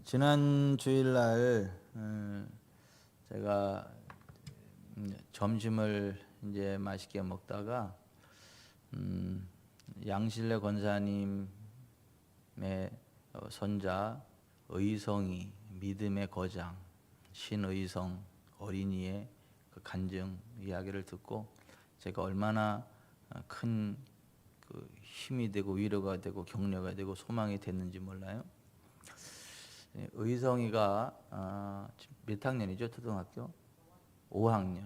지난 주일날 제가 점심을 이제 맛있게 먹다가 양실래 권사님의 손자 의성이 믿음의 거장 신의성 어린이의 그 간증 이야기를 듣고 제가 얼마나 큰 그 힘이 되고 위로가 되고 격려가 되고 소망이 됐는지 몰라요. 의성이가 몇 학년이죠? 초등학교 5학년.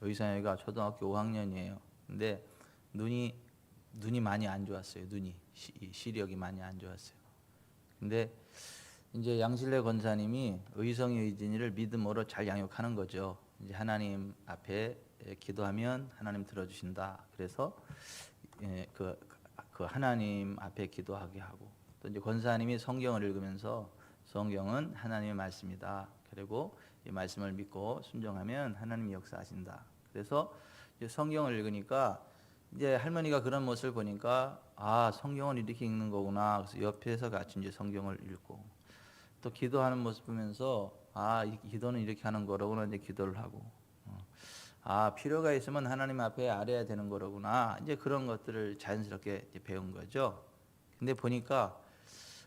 의성이가 초등학교 5학년이에요. 근데 눈이 많이 안 좋았어요. 눈이 시력이 많이 안 좋았어요. 근데 이제 양실래 권사님이 의성이 의진이를 믿음으로 잘 양육하는 거죠. 이제 하나님 앞에 기도하면 하나님 들어주신다. 그래서 그 하나님 앞에 기도하게 하고 또 이제 권사님이 성경을 읽으면서 성경은 하나님의 말씀이다. 그리고 이 말씀을 믿고 순종하면 하나님이 역사하신다. 그래서 이제 성경을 읽으니까 이제 할머니가 그런 모습을 보니까 성경을 이렇게 읽는 거구나. 그래서 옆에서 같이 이제 성경을 읽고 또 기도하는 모습 보면서 이 기도는 이렇게 하는 거로구나. 이제 기도를 하고 필요가 있으면 하나님 앞에 아뢰야 되는 거로구나. 이제 그런 것들을 자연스럽게 이제 배운 거죠. 근데 보니까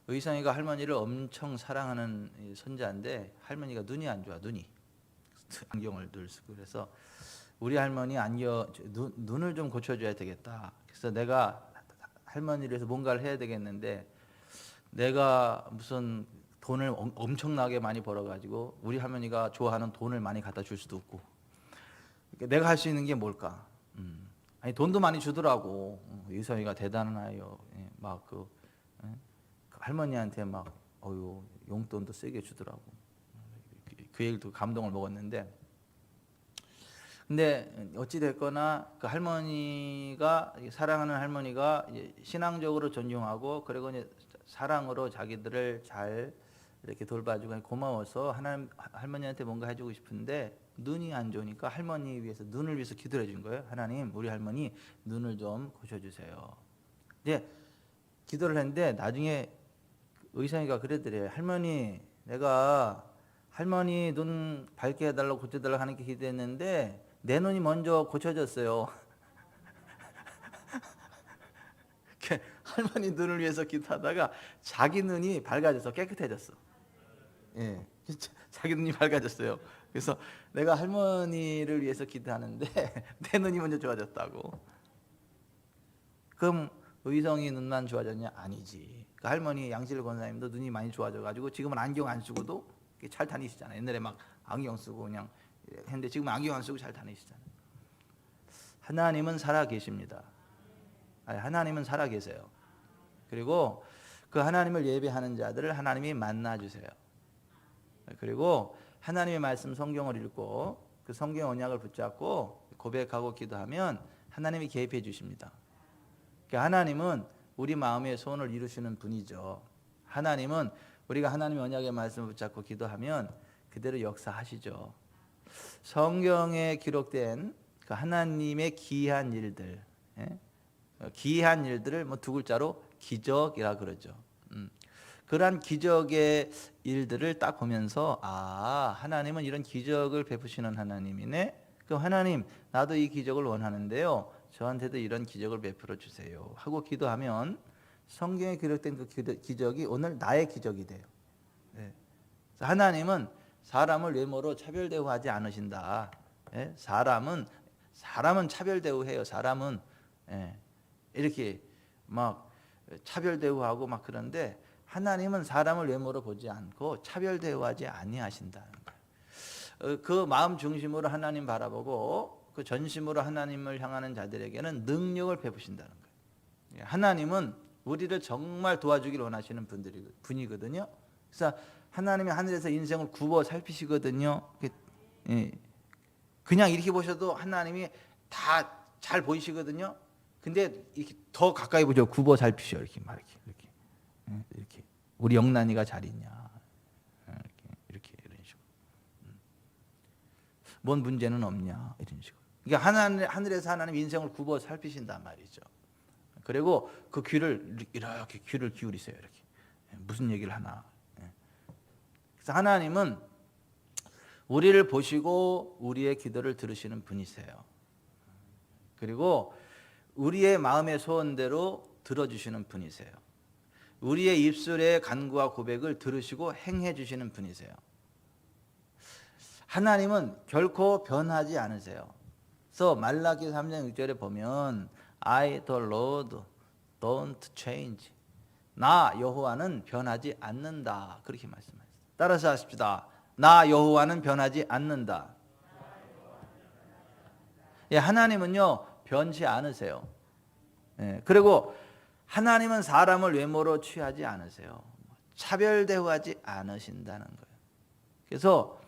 의성이가 할머니를 엄청 사랑하는 손자인데 할머니가 눈이 안 좋아. 눈이 안경을 늘 쓰고 그래서 우리 할머니 눈을 좀 고쳐줘야 되겠다. 그래서 내가 할머니를 위해서 뭔가를 해야 되겠는데 내가 무슨 돈을 엄청나게 많이 벌어가지고 우리 할머니가 좋아하는 돈을 많이 갖다 줄 수도 없고 내가 할 수 있는 게 뭘까? 아니 돈도 많이 주더라고. 의성이가 대단하요. 그 할머니한테 막 용돈도 세게 주더라고. 그 얘기를 듣고 감동을 먹었는데 근데 어찌 됐거나 그 할머니가 사랑하는 할머니가 신앙적으로 존중하고 그리고 이제 사랑으로 자기들을 잘 이렇게 돌봐주고 고마워서 하나님 할머니한테 뭔가 해주고 싶은데 눈이 안 좋으니까 할머니 위해서 눈을 위해서 기도해 준 거예요. 하나님 우리 할머니 눈을 좀 고쳐주세요. 이제 기도를 했는데 나중에 의성이가 그러더래요. 할머니 내가 할머니 눈 밝게 해달라고 고쳐달라고 하는 게 기도했는데 내 눈이 먼저 고쳐졌어요. 할머니 눈을 위해서 기도하다가 자기 눈이 밝아져서 깨끗해졌어. 예, 자기 눈이 밝아졌어요. 그래서 내가 할머니를 위해서 기도하는데 내 눈이 먼저 좋아졌다고. 그럼 의성이 눈만 좋아졌냐? 아니지. 그 할머니 양실 권사님도 눈이 많이 좋아져가지고 지금은 안경 안 쓰고도 잘 다니시잖아요. 옛날에 막 안경 쓰고 그냥 했는데 지금은 안경 안 쓰고 잘 다니시잖아요. 하나님은 살아 계십니다. 하나님은 살아 계세요. 그리고 그 하나님을 예배하는 자들을 하나님이 만나 주세요. 그리고 하나님의 말씀 성경을 읽고 그 성경 언약을 붙잡고 고백하고 기도하면 하나님이 개입해 주십니다. 하나님은 우리 마음의 소원을 이루시는 분이죠. 하나님은 우리가 하나님의 언약의 말씀을 붙잡고 기도하면 그대로 역사하시죠. 성경에 기록된 그 하나님의 기이한 일들, 기이한 일들을 두 글자로 기적이라 그러죠. 그러한 기적의 일들을 딱 보면서 하나님은 이런 기적을 베푸시는 하나님이네. 그럼 하나님 나도 이 기적을 원하는데요. 저한테도 이런 기적을 베풀어 주세요 하고 기도하면 성경에 기록된 그 기적이 오늘 나의 기적이 돼요. 하나님은 사람을 외모로 차별 대우하지 않으신다. 사람은 차별 대우해요. 사람은 이렇게 막 차별 대우하고 막 그런데 하나님은 사람을 외모로 보지 않고 차별 대우하지 아니하신다는 거예요. 그 마음 중심으로 하나님 바라보고 그 전심으로 하나님을 향하는 자들에게는 능력을 베푸신다는 거예요. 하나님은 우리를 정말 도와주기를 원하시는 분이거든요. 그래서 하나님이 하늘에서 인생을 굽어 살피시거든요. 그냥 이렇게 보셔도 하나님이 다 잘 보이시거든요. 근데 이렇게 더 가까이 보죠. 굽어 살피셔 이렇게 이렇게 우리 영란이가 잘 있냐 이렇게 이런 식으로 뭔 문제는 없냐 이런 식으로. 그러니까 하늘에서 하나님 인생을 굽어 살피신단 말이죠. 그리고 그 귀를 이렇게 귀를 기울이세요. 이렇게 무슨 얘기를 하나. 그래서 하나님은 우리를 보시고 우리의 기도를 들으시는 분이세요. 그리고 우리의 마음의 소원대로 들어주시는 분이세요. 우리의 입술의 간구와 고백을 들으시고 행해 주시는 분이세요. 하나님은 결코 변하지 않으세요. 그래서 말라기 3장 6절에 보면 I the Lord don't change. 나 여호와는 변하지 않는다. 그렇게 말씀하셨어요. 따라서 하십시다. 나 여호와는 변하지 않는다. 예, 하나님은요 변치 않으세요. 예, 그리고 하나님은 사람을 외모로 취하지 않으세요. 차별 대우하지 않으신다는 거예요. 그래서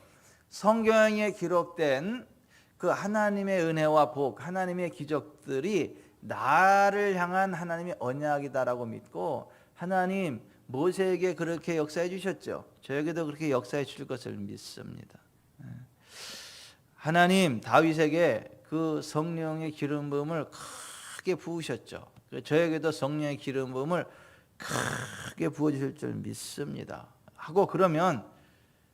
성경에 기록된 그 하나님의 은혜와 복, 하나님의 기적들이 나를 향한 하나님의 언약이다라고 믿고 하나님 모세에게 그렇게 역사해 주셨죠. 저에게도 그렇게 역사해 주실 것을 믿습니다. 하나님 다윗에게 그 성령의 기름 부음을 크게 부으셨죠. 저에게도 성령의 기름 부음을 크게 부어 주실 줄 믿습니다. 하고 그러면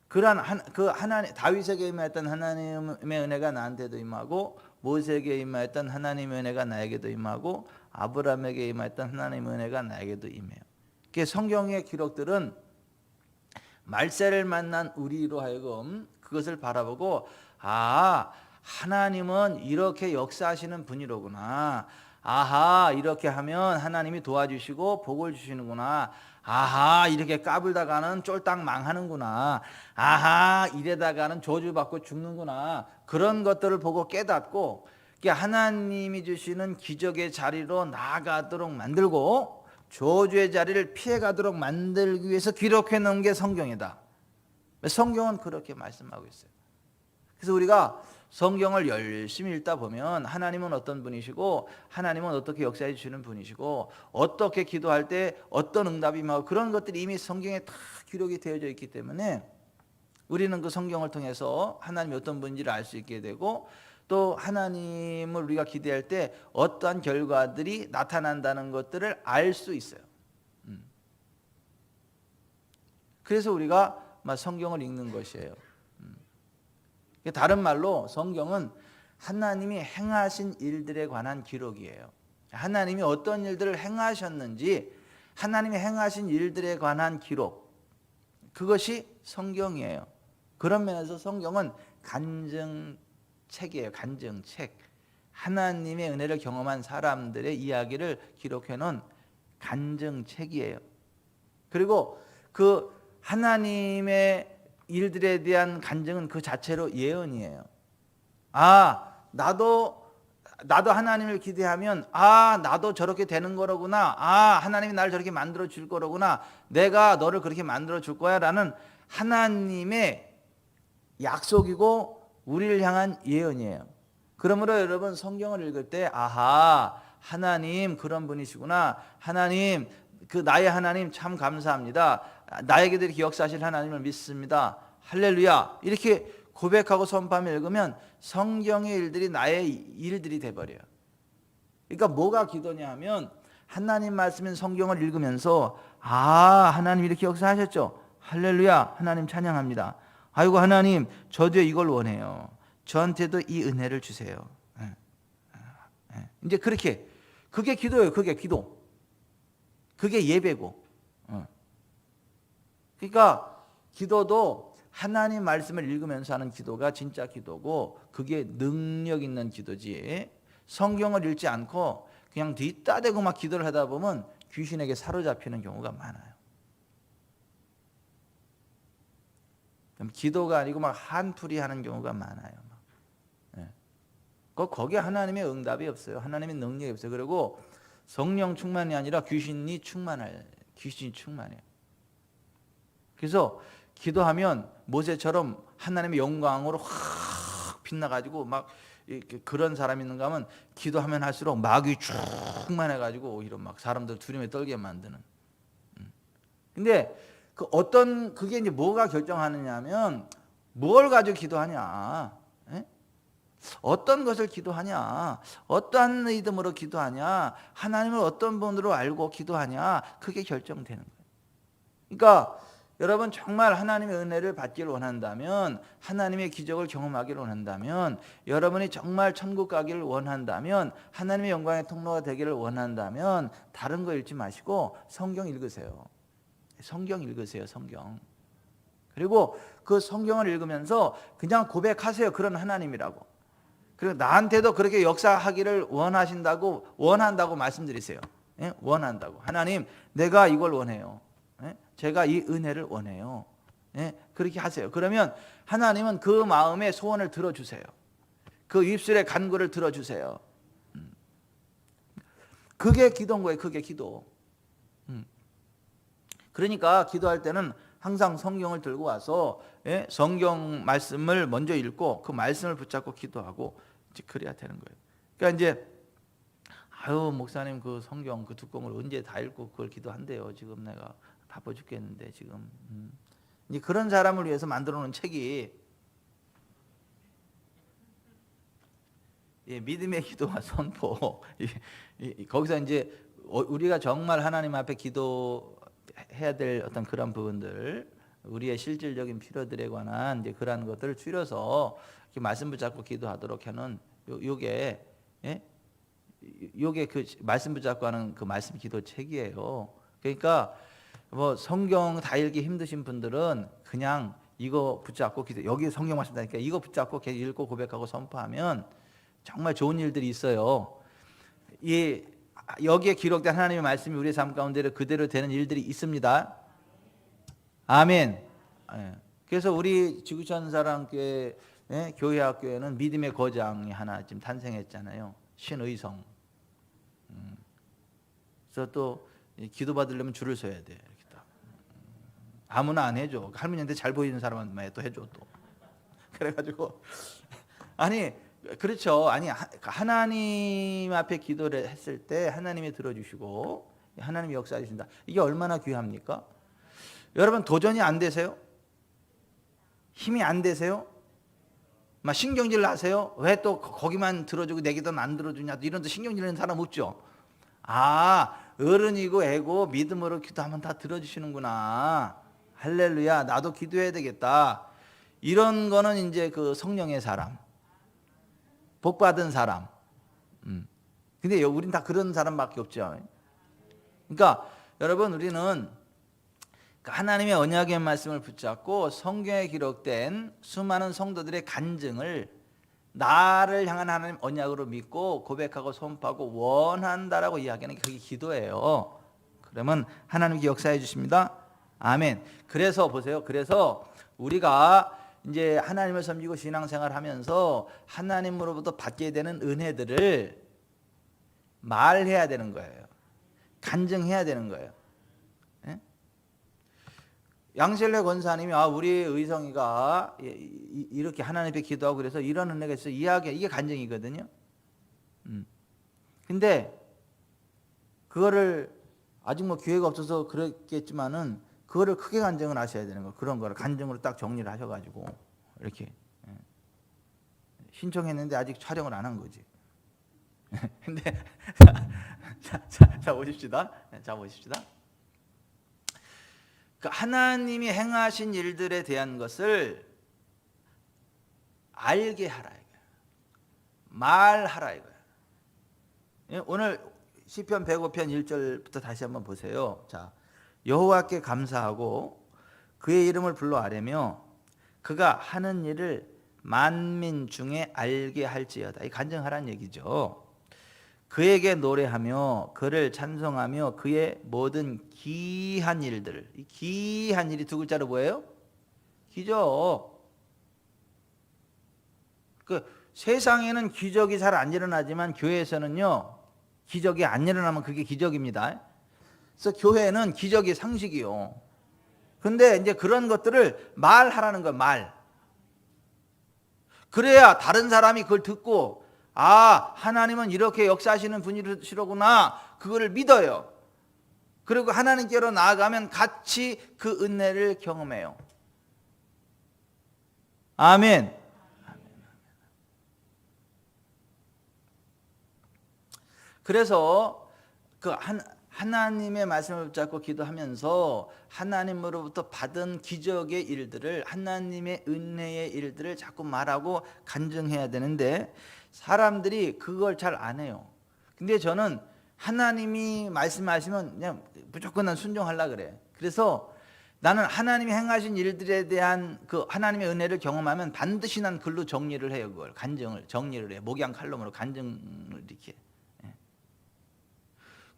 그러한 그 하나님 다윗에게 임하였던 하나님의 은혜가 나한테도 임하고 모세에게 임하였던 하나님의 은혜가 나에게도 임하고 아브라함에게 임하였던 하나님의 은혜가 나에게도 임해요. 그 성경의 기록들은 말세를 만난 우리로 하여금 그것을 바라보고 아 하나님은 이렇게 역사하시는 분이로구나. 아하 이렇게 하면 하나님이 도와주시고 복을 주시는구나. 아하 이렇게 까불다가는 쫄딱 망하는구나. 아하 이래다가는 저주받고 죽는구나. 그런 것들을 보고 깨닫고 하나님이 주시는 기적의 자리로 나아가도록 만들고 저주의 자리를 피해가도록 만들기 위해서 기록해 놓은 게 성경이다. 성경은 그렇게 말씀하고 있어요. 그래서 우리가 성경을 열심히 읽다 보면 하나님은 어떤 분이시고 하나님은 어떻게 역사해 주시는 분이시고 어떻게 기도할 때 어떤 응답이 임하고 그런 것들이 이미 성경에 다 기록이 되어져 있기 때문에 우리는 그 성경을 통해서 하나님이 어떤 분인지를 알 수 있게 되고 또 하나님을 우리가 기대할 때 어떠한 결과들이 나타난다는 것들을 알 수 있어요. 그래서 우리가 성경을 읽는 것이에요. 다른 말로 성경은 하나님이 행하신 일들에 관한 기록이에요. 하나님이 어떤 일들을 행하셨는지 하나님이 행하신 일들에 관한 기록, 그것이 성경이에요. 그런 면에서 성경은 간증책이에요. 간증책. 하나님의 은혜를 경험한 사람들의 이야기를 기록해 놓은 간증책이에요. 그리고 그 하나님의 일들에 대한 간증은 그 자체로 예언이에요. 아, 나도 하나님을 기대하면 나도 저렇게 되는 거로구나. 하나님이 나를 저렇게 만들어 줄 거로구나. 내가 너를 그렇게 만들어 줄 거야라는 하나님의 약속이고 우리를 향한 예언이에요. 그러므로 여러분 성경을 읽을 때 하나님 그런 분이시구나. 하나님 나의 하나님 참 감사합니다. 나에게도 이렇게 역사하실 하나님을 믿습니다. 할렐루야. 이렇게 고백하고 선포하며 읽으면 성경의 일들이 나의 일들이 돼버려요. 그러니까 뭐가 기도냐 하면 하나님 말씀인 성경을 읽으면서 하나님 이렇게 역사하셨죠. 할렐루야. 하나님 찬양합니다. 아이고 하나님 저도 이걸 원해요. 저한테도 이 은혜를 주세요. 이제 그렇게 그게 기도예요. 그게 기도. 그게 예배고. 그러니까 기도도 하나님 말씀을 읽으면서 하는 기도가 진짜 기도고 그게 능력 있는 기도지. 성경을 읽지 않고 그냥 뒷따대고 막 기도를 하다 보면 귀신에게 사로잡히는 경우가 많아요. 기도가 아니고 막 한풀이 하는 경우가 많아요. 거기에 하나님의 응답이 없어요. 하나님의 능력이 없어요. 그리고 성령 충만이 아니라 귀신이 충만해요. 그래서 기도하면 모세처럼 하나님의 영광으로 확 빛나가지고 막 그런 사람이 있는가 하면 기도하면 할수록 마귀 충만해가지고 오히려 막 사람들 두려움에 떨게 만드는. 근데 그게 이제 뭐가 결정하느냐 하면 뭘 가지고 기도하냐. 어떤 것을 기도하냐, 어떠한 믿음으로 기도하냐, 하나님을 어떤 분으로 알고 기도하냐, 그게 결정되는 거예요. 그러니까 여러분 정말 하나님의 은혜를 받기를 원한다면, 하나님의 기적을 경험하기를 원한다면, 여러분이 정말 천국 가기를 원한다면, 하나님의 영광의 통로가 되기를 원한다면 다른 거 읽지 마시고 성경 읽으세요. 성경 읽으세요. 성경. 그리고 그 성경을 읽으면서 그냥 고백하세요. 그런 하나님이라고. 그리고 나한테도 그렇게 역사하기를 원한다고 말씀드리세요. 예? 원한다고. 하나님, 내가 이걸 원해요. 예? 제가 이 은혜를 원해요. 예? 그렇게 하세요. 그러면 하나님은 그 마음의 소원을 들어주세요. 그 입술의 간구를 들어주세요. 그게 기도인 거예요. 그게 기도. 그러니까 기도할 때는 항상 성경을 들고 와서 성경 말씀을 먼저 읽고 그 말씀을 붙잡고 기도하고 이제 그래야 되는 거예요. 그러니까 이제 목사님 그 성경 그 두꺼운 걸 언제 다 읽고 그걸 기도한대요. 지금 내가 바빠 죽겠는데 지금. 이제 그런 사람을 위해서 만들어 놓은 책이 믿음의 기도와 선포. 거기서 이제 우리가 정말 하나님 앞에 기도해야 될 어떤 그런 부분들, 우리의 실질적인 필요들에 관한 이제 그러한 것들을 줄여서 이렇게 말씀 붙잡고 기도하도록 하는 요게 그 말씀 붙잡고 하는 그 말씀 기도 책이에요. 그러니까 뭐 성경 다 읽기 힘드신 분들은 그냥 이거 붙잡고 기도, 여기 성경 말씀이니까 이거 붙잡고 계속 읽고 고백하고 선포하면 정말 좋은 일들이 있어요. 여기에 기록된 하나님의 말씀이 우리의 삶 가운데 그대로 되는 일들이 있습니다. 아멘. 그래서 우리 지구촌 사랑교회 교회학교에는 믿음의 거장이 하나 지금 탄생했잖아요. 신의성. 그래서 또 기도 받으려면 줄을 서야 돼. 이렇게 딱. 아무나 안 해줘. 할머니한테 잘 보이는 사람만 또 해줘 또. 그래가지고 아니 그렇죠. 아니 하나님 앞에 기도를 했을 때 하나님이 들어주시고 하나님이 역사해 주신다. 이게 얼마나 귀합니까? 여러분 도전이 안 되세요? 힘이 안 되세요? 막 신경질 나세요? 왜 또 거기만 들어주고 내 기도는 안 들어주냐? 이런 데 신경질 내는 사람 없죠? 어른이고 애고 믿음으로 기도하면 다 들어주시는구나. 할렐루야. 나도 기도해야 되겠다. 이런 거는 이제 그 성령의 사람, 복 받은 사람. 근데 우린 다 그런 사람밖에 없죠. 그러니까 여러분 우리는 하나님의 언약의 말씀을 붙잡고 성경에 기록된 수많은 성도들의 간증을 나를 향한 하나님 언약으로 믿고 고백하고 선포하고 원한다라고 이야기하는 게 그게 기도예요. 그러면 하나님께 역사해 주십니다. 아멘. 그래서 보세요. 그래서 우리가 이제 하나님을 섬기고 신앙생활 하면서 하나님으로부터 받게 되는 은혜들을 말해야 되는 거예요. 간증해야 되는 거예요. 양실래 권사님이 우리 의성이가 이렇게 하나님 앞에 기도하고 그래서 이런 은혜가 있어 이야기, 이게 간증이거든요. 근데 그거를 아직 뭐 기회가 없어서 그랬겠지만은 그거를 크게 간증을 하셔야 되는 거. 그런 거를 간증으로 딱 정리를 하셔가지고 이렇게 신청했는데 아직 촬영을 안 한 거지. 근데 자 보십시다. 자 보십시다. 그 하나님이 행하신 일들에 대한 것을 알게 하라 이거야. 말하라 이거야. 오늘 시편 105편 1절부터 다시 한번 보세요. 자, 여호와께 감사하고 그의 이름을 불러 아뢰며 그가 하는 일을 만민 중에 알게 할지어다. 이 간증하라는 얘기죠. 그에게 노래하며 그를 찬송하며 그의 모든 기한 일들. 이 기한 일이 두 글자로 뭐예요? 기죠. 그 세상에는 기적이 잘 안 일어나지만 교회에서는요 기적이 안 일어나면 그게 기적입니다. 그래서 교회는 기적이 상식이요. 근데 이제 그런 것들을 말하라는 거예요. 말. 그래야 다른 사람이 그걸 듣고 하나님은 이렇게 역사하시는 분이시로구나 그거를 믿어요. 그리고 하나님께로 나아가면 같이 그 은혜를 경험해요. 아멘. 그래서 하나님의 말씀을 붙잡고 기도하면서 하나님으로부터 받은 기적의 일들을, 하나님의 은혜의 일들을 자꾸 말하고 간증해야 되는데 사람들이 그걸 잘 안 해요. 근데 저는 하나님이 말씀하시면 그냥 무조건 난 순종하려고 그래. 그래서 나는 하나님이 행하신 일들에 대한 그 하나님의 은혜를 경험하면 반드시 난 글로 정리를 해요. 그걸 간증을 정리를 해요. 목양 칼럼으로 간증을 이렇게.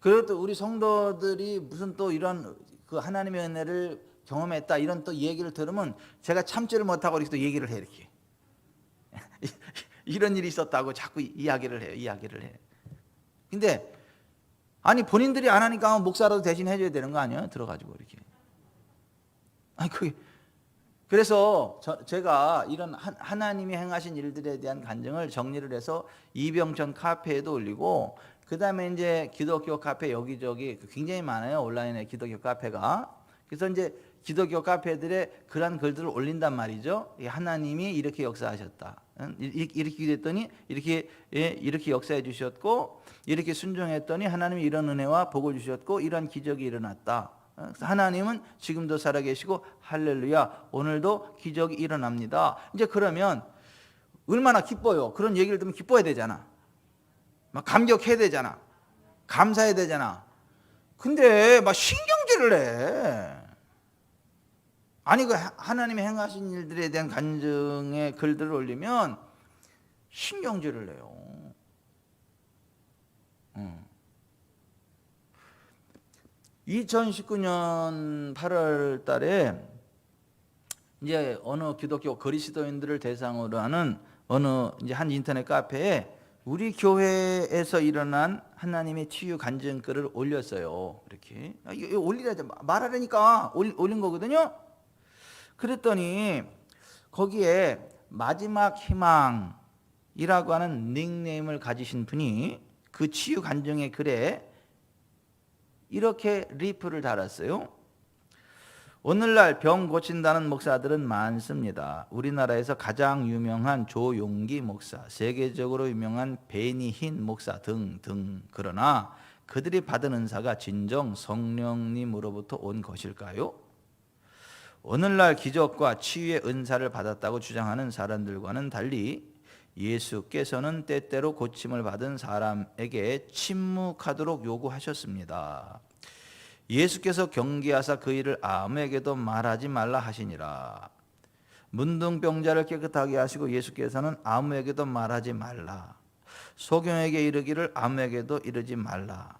그리고 또 우리 성도들이 무슨 또 이런 그 하나님의 은혜를 경험했다 이런 또 얘기를 들으면 제가 참지를 못하고 이렇게 또 얘기를 해 이렇게. 이런 일이 있었다고 자꾸 이야기를 해요. 이야기를 해. 근데 아니 본인들이 안 하니까 목사라도 대신 해줘야 되는 거 아니에요? 들어가지고 이렇게. 아니 그게 그래서 제가 이런 하나님이 행하신 일들에 대한 간증을 정리를 해서 이병천 카페에도 올리고 그 다음에 이제 기독교 카페 여기저기 굉장히 많아요. 온라인에 기독교 카페가. 그래서 이제 기독교 카페들의 그런 글들을 올린단 말이죠. 하나님이 이렇게 역사하셨다. 이렇게 됐더니 이렇게 역사해 주셨고 이렇게 순종했더니 하나님이 이런 은혜와 복을 주셨고 이런 기적이 일어났다. 하나님은 지금도 살아계시고 할렐루야 오늘도 기적이 일어납니다. 이제 그러면 얼마나 기뻐요. 그런 얘기를 들으면 기뻐야 되잖아. 막 감격해야 되잖아. 감사해야 되잖아. 근데 막 신경질을 해. 아니 그 하나님이 행하신 일들에 대한 간증의 글들을 올리면 신경질을 내요. 2019년 8월 달에 이제 어느 기독교 그리스도인들을 대상으로 하는 어느 이제 한 인터넷 카페에 우리 교회에서 일어난 하나님의 치유 간증글을 올렸어요. 이렇게 이거 올리라자 말하려니까 올린 거거든요. 그랬더니 거기에 마지막 희망이라고 하는 닉네임을 가지신 분이 그 치유 간증의 글에 이렇게 리플을 달았어요. 오늘날 병 고친다는 목사들은 많습니다. 우리나라에서 가장 유명한 조용기 목사, 세계적으로 유명한 베니힌 목사 등등. 그러나 그들이 받은 은사가 진정 성령님으로부터 온 것일까요? 오늘날 기적과 치유의 은사를 받았다고 주장하는 사람들과는 달리 예수께서는 때때로 고침을 받은 사람에게 침묵하도록 요구하셨습니다. 예수께서 경계하사 그 일을 아무에게도 말하지 말라 하시니라. 문둥병자를 깨끗하게 하시고 예수께서는 아무에게도 말하지 말라. 소경에게 이르기를 아무에게도 이르지 말라.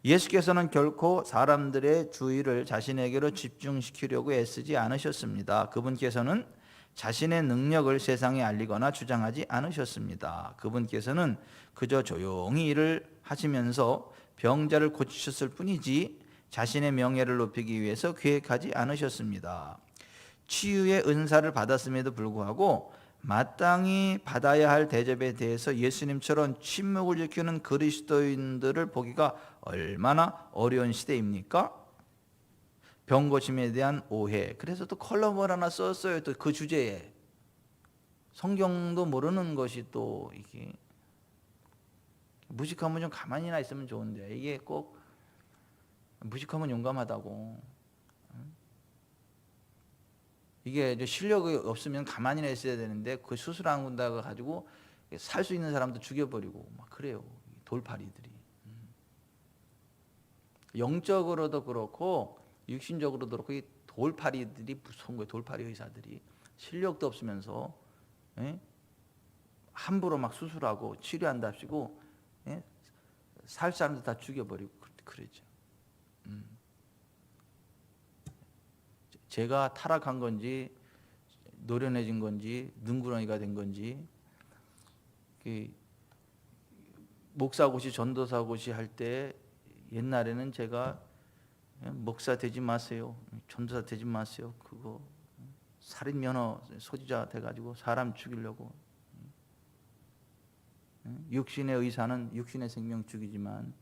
예수께서는 결코 사람들의 주의를 자신에게로 집중시키려고 애쓰지 않으셨습니다. 그분께서는 자신의 능력을 세상에 알리거나 주장하지 않으셨습니다. 그분께서는 그저 조용히 일을 하시면서 병자를 고치셨을 뿐이지 자신의 명예를 높이기 위해서 계획하지 않으셨습니다. 치유의 은사를 받았음에도 불구하고 마땅히 받아야 할 대접에 대해서 예수님처럼 침묵을 지키는 그리스도인들을 보기가 얼마나 어려운 시대입니까? 병고침에 대한 오해. 그래서 또 컬럼을 하나 썼어요. 또 그 주제에. 성경도 모르는 것이 또 이게 무식하면 좀 가만히나 있으면 좋은데 이게 꼭 무식하면 용감하다고. 이게 실력이 없으면 가만히나 있어야 되는데 그 수술한다고 가지고 살 수 있는 사람도 죽여버리고 막 그래요. 돌팔이들이. 영적으로도 그렇고 육신적으로도 그렇고 이 돌팔이들이 무서운 거예요. 돌팔이 의사들이 실력도 없으면서 함부로 막 수술하고 치료한답시고 살 사람들 다 죽여버리고 그러죠. 제가 타락한 건지 노련해진 건지 능구렁이가 된 건지 목사고시 전도사고시 할 때 옛날에는 제가 목사 되지 마세요, 전도사 되지 마세요, 그거 살인 면허 소지자 돼가지고 사람 죽이려고. 육신의 의사는 육신의 생명 죽이지만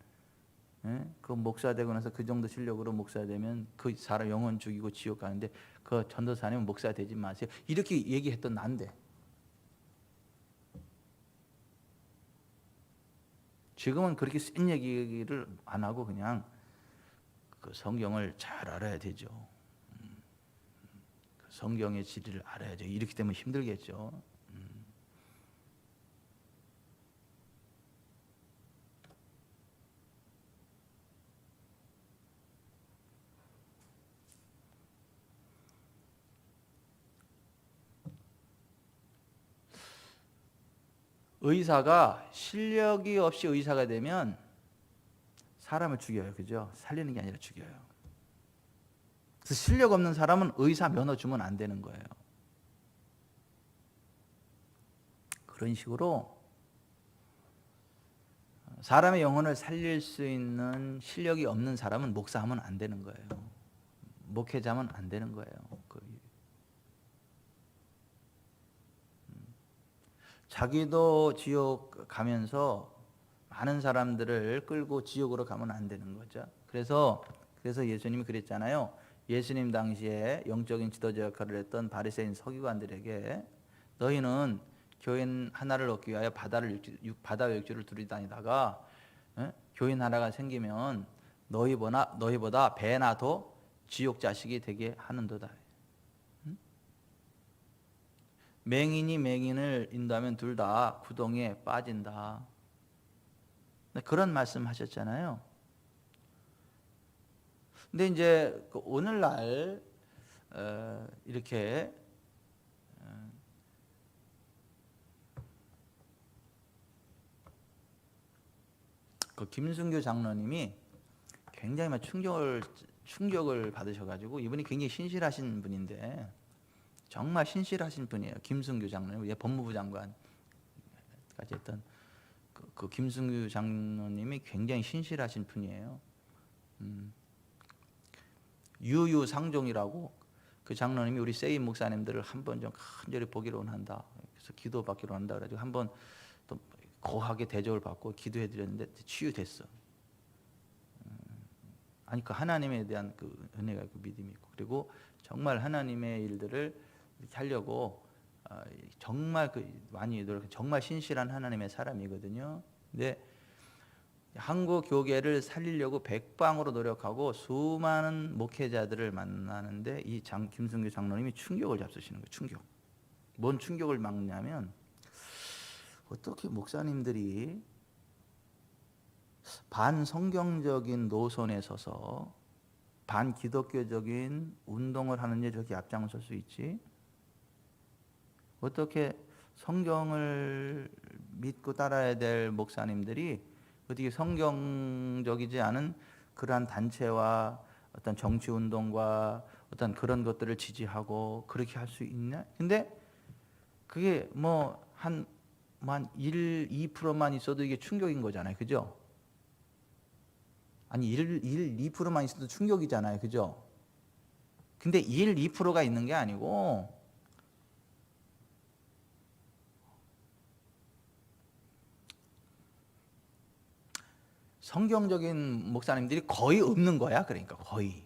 그 목사 되고 나서 그 정도 실력으로 목사 되면 그 사람 영혼 죽이고 지옥 가는데 그 전도사님은 목사 되지 마세요. 이렇게 얘기했던 난데 지금은 그렇게 센 얘기를 안 하고 그냥 그 성경을 잘 알아야 되죠. 그 성경의 진리를 알아야죠. 이렇게 되면 힘들겠죠. 의사가 실력이 없이 의사가 되면 사람을 죽여요. 그죠? 살리는 게 아니라 죽여요. 그래서 실력 없는 사람은 의사 면허 주면 안 되는 거예요. 그런 식으로 사람의 영혼을 살릴 수 있는 실력이 없는 사람은 목사하면 안 되는 거예요. 목회자면 안 되는 거예요. 자기도 지옥 가면서 많은 사람들을 끌고 지옥으로 가면 안 되는 거죠. 그래서 예수님이 그랬잖아요. 예수님 당시에 영적인 지도자 역할을 했던 바리새인 서기관들에게 너희는 교인 하나를 얻기 위하여 바다 육지를 두리다니다가 교인 하나가 생기면 너희보다 배나 더 지옥 자식이 되게 하는도다. 맹인이 맹인을 인도하면 둘 다 구덩이에 빠진다. 그런 말씀 하셨잖아요. 근데 이제 오늘날 이렇게 그 김순교 장로님이 굉장히 충격을 받으셔가지고, 이분이 굉장히 신실하신 분인데, 정말 신실하신 분이에요. 김순교 장로님, 법무부 장관까지 했던 그 김순교 장로님이 굉장히 신실하신 분이에요. 유유상종이라고 그 장로님이 우리 세임 목사님들을 한번 좀 간절히 보기로 원한다. 그래서 기도받기로 한다. 그래가지고 한번 또 고하게 대접을 받고 기도해드렸는데 치유됐어. 아니 그 하나님에 대한 그 은혜가 있고 믿음이 있고, 그리고 정말 하나님의 일들을 이렇게 하려고 정말 많이 노력, 정말 신실한 하나님의 사람이거든요. 근데 한국 교계를 살리려고 백방으로 노력하고 수많은 목회자들을 만나는데 이 김순교 장로님이 충격을 잡수시는 거예요. 충격. 뭔 충격을 막냐면, 어떻게 목사님들이 반성경적인 노선에 서서 반기독교적인 운동을 하는데 저렇게 앞장설 수 있지? 어떻게 성경을 믿고 따라야 될 목사님들이 어떻게 성경적이지 않은 그러한 단체와 어떤 정치 운동과 어떤 그런 것들을 지지하고 그렇게 할 수 있냐? 근데 그게 한 1, 2%만 있어도 이게 충격인 거잖아요. 그죠? 아니 1, 2%만 있어도 충격이잖아요. 그죠? 근데 1, 2%가 있는 게 아니고 성경적인 목사님들이 거의 없는 거야. 그러니까 거의.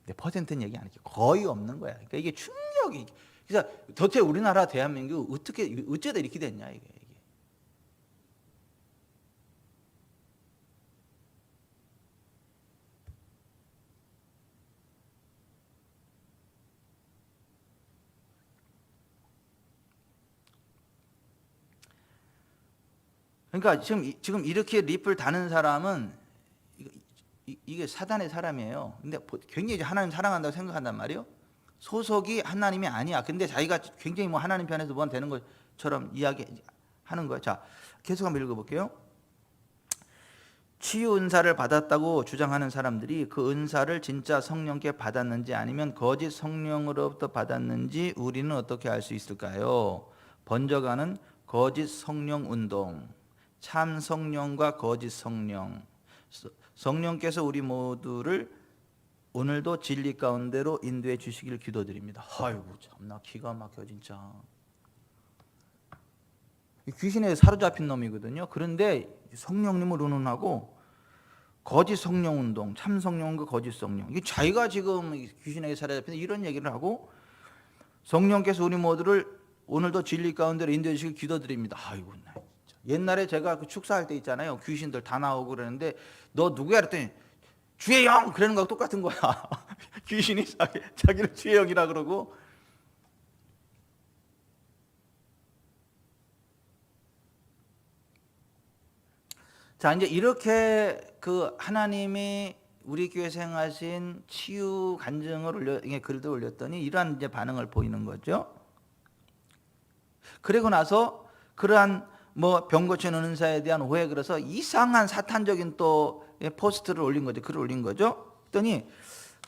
근데 퍼센트는 얘기 안 할게요. 거의 없는 거야. 그러니까 이게 충격이. 그래서 도대체 우리나라 대한민국 어쩌다 이렇게 됐냐 이게. 그러니까 지금 이렇게 립을 다는 사람은 이게 사단의 사람이에요. 근데 굉장히 하나님 사랑한다고 생각한단 말이에요. 소속이 하나님이 아니야. 근데 자기가 굉장히 하나님 편에서 뭐 되는 것처럼 이야기하는 거예요. 자, 계속 한번 읽어볼게요. 치유 은사를 받았다고 주장하는 사람들이 그 은사를 진짜 성령께 받았는지 아니면 거짓 성령으로부터 받았는지 우리는 어떻게 알 수 있을까요? 번져가는 거짓 성령 운동, 참 성령과 거짓 성령. 성령께서 우리 모두를 오늘도 진리 가운데로 인도해 주시길 기도드립니다. 아이고 참나 기가 막혀 진짜. 귀신에 사로잡힌 놈이거든요. 그런데 성령님을 의논하고 거짓 성령 운동, 참 성령과 거짓 성령. 이게 자기가 지금 귀신에게 사로잡힌 이런 얘기를 하고, 성령께서 우리 모두를 오늘도 진리 가운데로 인도해 주시길 기도드립니다. 아이고 나 진짜. 옛날에 제가 그 축사할 때 있잖아요. 귀신들 다 나오고 그러는데 너 누구야 그랬더니 주의 영 그러는 거하고 똑같은 거야. 귀신이 자기를 주의 영이라 그러고. 자, 이제 이렇게 그 하나님이 우리 교회에서 행하신 치유 간증을 글도 올렸더니 이러한 이제 반응을 보이는 거죠. 그리고 나서 그러한 뭐 병 고치는 은사에 대한 오해, 그래서 이상한 사탄적인 또 포스트를 올린 거죠. 글을 올린 거죠. 그랬더니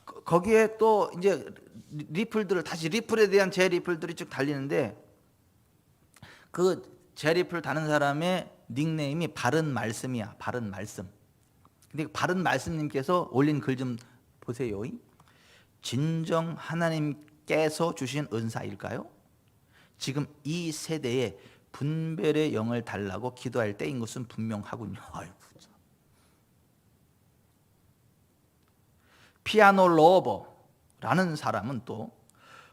거기에 또 이제 리플들을 다시 리플에 대한 제 리플들이 쭉 달리는데 그 제 리플 다는 사람의 닉네임이 바른 말씀이야. 바른 말씀. 근데 바른 말씀님께서 올린 글 좀 보세요. 진정 하나님께서 주신 은사일까요? 지금 이 세대에 분별의 영을 달라고 기도할 때인 것은 분명하군요. 아이고, 피아노 로버라는 사람은 또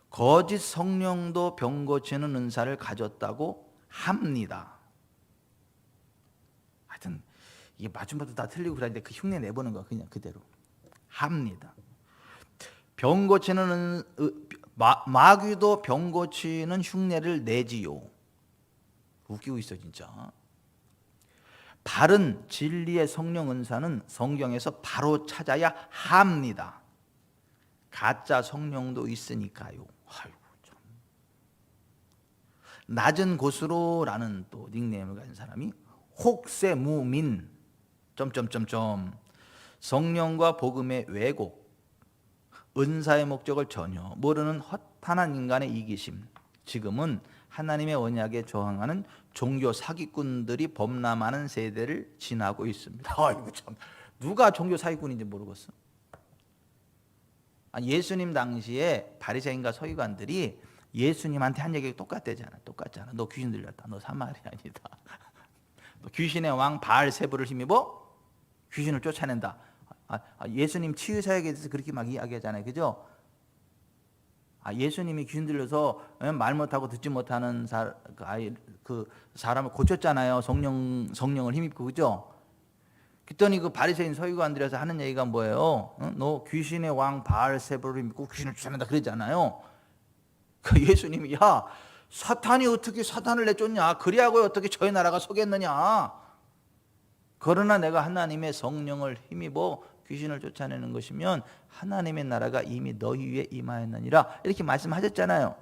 거짓 성령도 병 고치는 은사를 가졌다고 합니다. 하여튼 이게 마주마다 다 틀리고 그러는데 그 흉내 내보는 거 그냥 그대로 합니다. 병 고치는 마귀도 병 고치는 흉내를 내지요. 웃기고 있어 진짜. 바른 진리의 성령 은사는 성경에서 바로 찾아야 합니다. 가짜 성령도 있으니까요. 아이고 참. 낮은 곳으로라는 또 닉네임을 가진 사람이 혹세무민 성령과 복음의 왜곡, 은사의 목적을 전혀 모르는 허탄한 인간의 이기심. 지금은 하나님의 언약에 저항하는 종교 사기꾼들이 범람하는 세대를 지나고 있습니다. 아이고 참, 누가 종교 사기꾼인지 모르겠어. 예수님 당시에 바리새인과 서기관들이 예수님한테 한 얘기가 똑같잖아. 너 귀신 들렸다. 너 사마리아니다. 너 귀신의 왕 바알세불을 힘입어 귀신을 쫓아낸다. 예수님 치유 사역에 대해서 그렇게 막 이야기하잖아요. 그죠? 예수님이 귀신 들려서 말 못하고 듣지 못하는 그 사람을 고쳤잖아요. 성령을 힘입고. 그죠? 그랬더니 그 바리새인 서기관들에서 하는 얘기가 뭐예요? 너 귀신의 왕 바알세불을 믿고 귀신을 쫓아낸다 그러잖아요. 그 예수님이 야, 사탄이 어떻게 사탄을 내쫓냐? 그리하고 어떻게 저희 나라가 서겠느냐? 그러나 내가 하나님의 성령을 힘입어 귀신을 쫓아내는 것이면 하나님의 나라가 이미 너희 위에 임하였느니라, 이렇게 말씀하셨잖아요.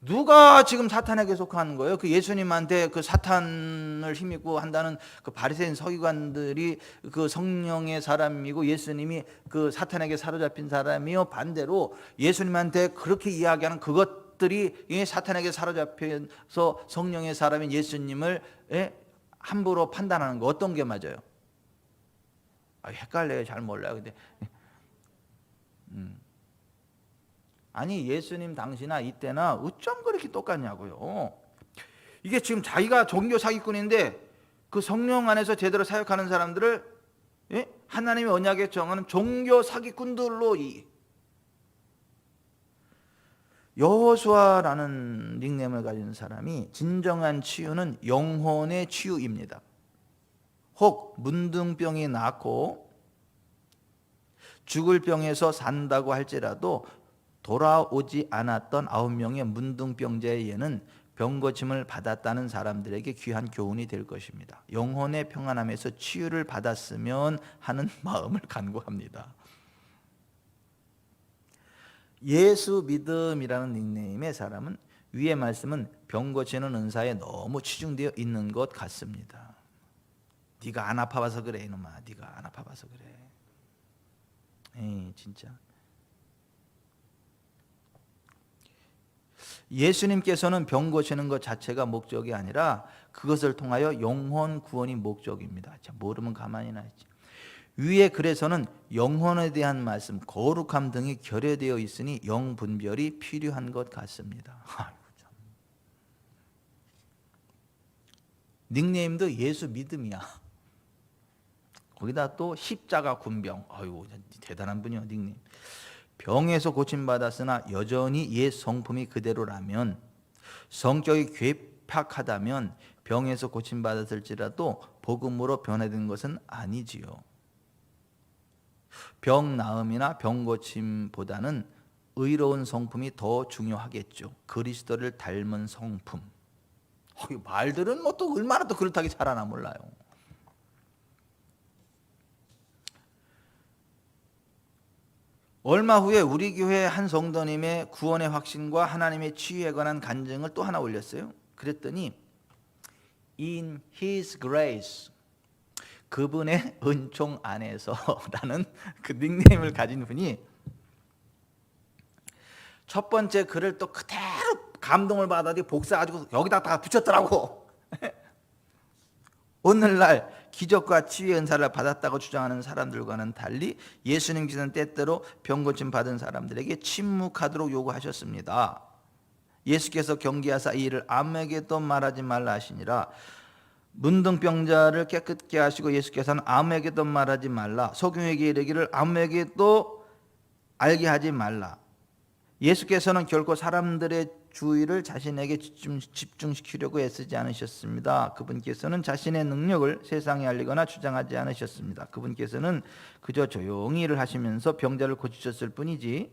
누가 지금 사탄에게 속하는 거예요? 그 예수님한테 그 사탄을 힘입고 한다는 그 바리새인 서기관들이 그 성령의 사람이고 예수님이 그 사탄에게 사로잡힌 사람이요. 반대로 예수님한테 그렇게 이야기하는 그것들이 사탄에게 사로잡혀서 성령의 사람인 예수님을 함부로 판단하는 거, 어떤 게 맞아요? 헷갈려요. 잘 몰라요. 근데 아니 예수님 당시나 이때나 어쩜 그렇게 똑같냐고요. 이게 지금 자기가 종교 사기꾼인데 그 성령 안에서 제대로 사역하는 사람들을 하나님의 언약에 정하는 종교 사기꾼들로 여호수아라는 닉네임을 가진 사람이 진정한 치유는 영혼의 치유입니다. 혹 문둥병이 낫고 죽을 병에서 산다고 할지라도 돌아오지 않았던 9명의 문둥병자의 예는 병고침을 받았다는 사람들에게 귀한 교훈이 될 것입니다. 영혼의 평안함에서 치유를 받았으면 하는 마음을 간구합니다. 예수 믿음이라는 닉네임의 사람은 위의 말씀은 병 고치는 은사에 너무 치중되어 있는 것 같습니다. 네가 안 아파봐서 그래 이놈아. 네가 안 아파봐서 그래. 에이 진짜. 예수님께서는 병 고치는 것 자체가 목적이 아니라 그것을 통하여 영혼 구원이 목적입니다. 자, 모르면 가만히나 있지. 위의 글에서는 영혼에 대한 말씀, 거룩함 등이 결여되어 있으니 영분별이 필요한 것 같습니다. 아이고, 참. 닉네임도 예수 믿음이야. 거기다 또 십자가 군병. 아이고 대단한 분이요 닉네임. 병에서 고침받았으나 여전히 옛 성품이 그대로라면, 성격이 괴팍하다면 병에서 고침받았을지라도 복음으로 변화된 것은 아니지요. 병 나음이나 병 고침보다는 의로운 성품이 더 중요하겠죠. 그리스도를 닮은 성품. 말들은 뭐 또 얼마나 또 그렇다게 잘하나 몰라요. 얼마 후에 우리 교회 한 성도님의 구원의 확신과 하나님의 치유에 관한 간증을 또 하나 올렸어요. 그랬더니 In His Grace, 그분의 은총 안에서 라는 그 닉네임을 가진 분이 첫 번째 글을 또 그대로 감동을 받아서 복사가지고 여기다 다 붙였더라고. 오늘날 기적과 치유의 은사를 받았다고 주장하는 사람들과는 달리 예수님께서는 때때로 병 고침 받은 사람들에게 침묵하도록 요구하셨습니다. 예수께서 경계하사 이 일을 아무에게도 말하지 말라 하시니라. 문둥병자를 깨끗게 하시고 예수께서는 아무에게도 말하지 말라. 소경에게 이르기를 아무에게도 알게 하지 말라. 예수께서는 결코 사람들의 주의를 자신에게 집중시키려고 애쓰지 않으셨습니다. 그분께서는 자신의 능력을 세상에 알리거나 주장하지 않으셨습니다. 그분께서는 그저 조용히 일을 하시면서 병자를 고치셨을 뿐이지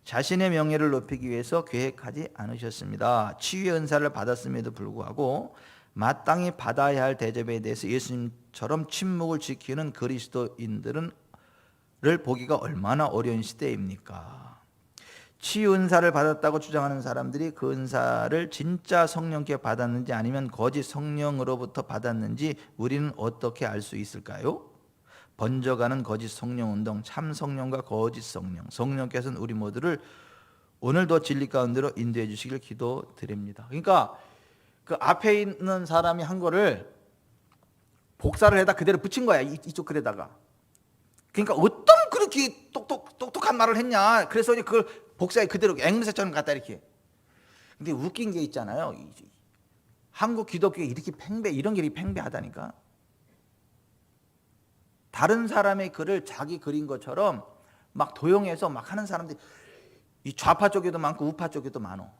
자신의 명예를 높이기 위해서 계획하지 않으셨습니다. 치유의 은사를 받았음에도 불구하고 마땅히 받아야 할 대접에 대해서 예수님처럼 침묵을 지키는 그리스도인들을 보기가 얼마나 어려운 시대입니까? 치유 은사를 받았다고 주장하는 사람들이 그 은사를 진짜 성령께 받았는지 아니면 거짓 성령으로부터 받았는지 우리는 어떻게 알 수 있을까요? 번져가는 거짓 성령 운동, 참 성령과 거짓 성령, 성령께서는 우리 모두를 오늘도 진리 가운데로 인도해 주시길 기도드립니다. 그러니까 그 앞에 있는 사람이 한 거를 복사를 해다 그대로 붙인 거야, 이쪽 글에다가. 그러니까 어떤 그렇게 똑똑한 말을 했냐. 그래서 그걸 복사해 그대로 앵무새처럼 갖다 이렇게. 근데 웃긴 게 있잖아요. 한국 기독교에 이렇게 이런 게 팽배하다니까. 다른 사람의 글을 자기 글인 것처럼 막 도용해서 막 하는 사람들이 이 좌파 쪽에도 많고 우파 쪽에도 많어.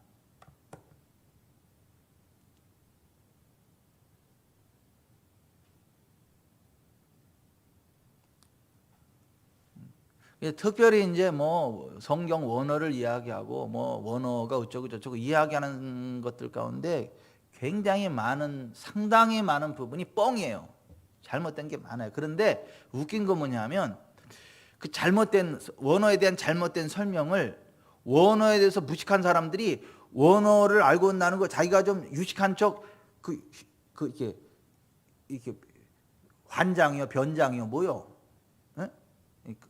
특별히 이제 뭐 성경 원어를 이야기하고 뭐 원어가 어쩌고 저쩌고 이야기하는 것들 가운데 상당히 많은 부분이 뻥이에요. 잘못된 게 많아요. 그런데 웃긴 건 뭐냐면 그 잘못된 원어에 대한 잘못된 설명을 원어에 대해서 무식한 사람들이 원어를 알고 있다는 거 자기가 좀 유식한 척 이렇게 환장이요, 변장이요, 뭐요?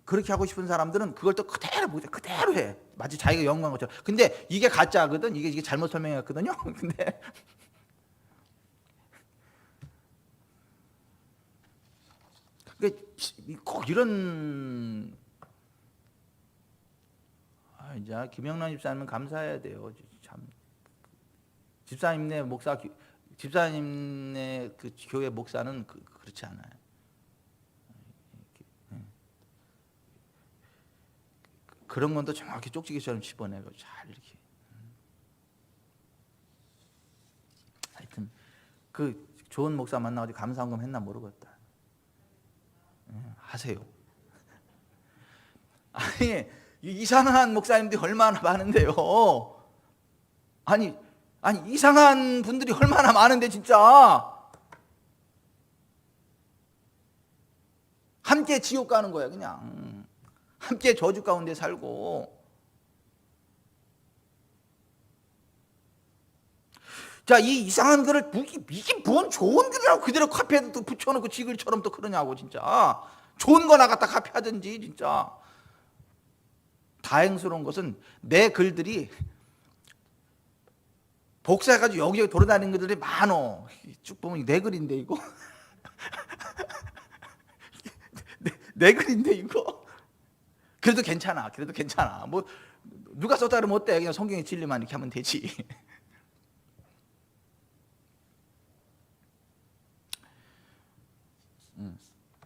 그렇게 하고 싶은 사람들은 그걸 또 그대로 해. 마치 자기가 연구한 것처럼. 근데 이게 가짜거든. 이게 잘못 설명했거든요. 근데 꼭 이런 이제 김영란 집사님은 감사해야 돼요. 참 집사님네 그 교회 목사는 그렇지 않아요. 그런 건 또 정확히 쪽지기처럼 집어내고 잘 이렇게. 하여튼 그 좋은 목사 만나가지고 감사한금 했나 모르겠다. 하세요. 아니 이상한 목사님들이 얼마나 많은데요. 아니 이상한 분들이 얼마나 많은데 진짜. 함께 지옥 가는 거야 그냥. 함께 저주 가운데 살고. 자, 이 이상한 글을 이게 뭔 좋은 글이라고 그대로 카피해서 또 붙여놓고 지 글처럼 또 그러냐고 진짜. 좋은 거 나갔다 카피하든지 진짜. 다행스러운 것은 내 글들이 복사해가지고 여기저기 돌아다니는 글들이 많어. 쭉 보면 내 글인데 이거. 내 글인데 이거. 그래도 괜찮아. 뭐 누가 썼다 그러면 어때? 그냥 성경의 진리만 이렇게 하면 되지.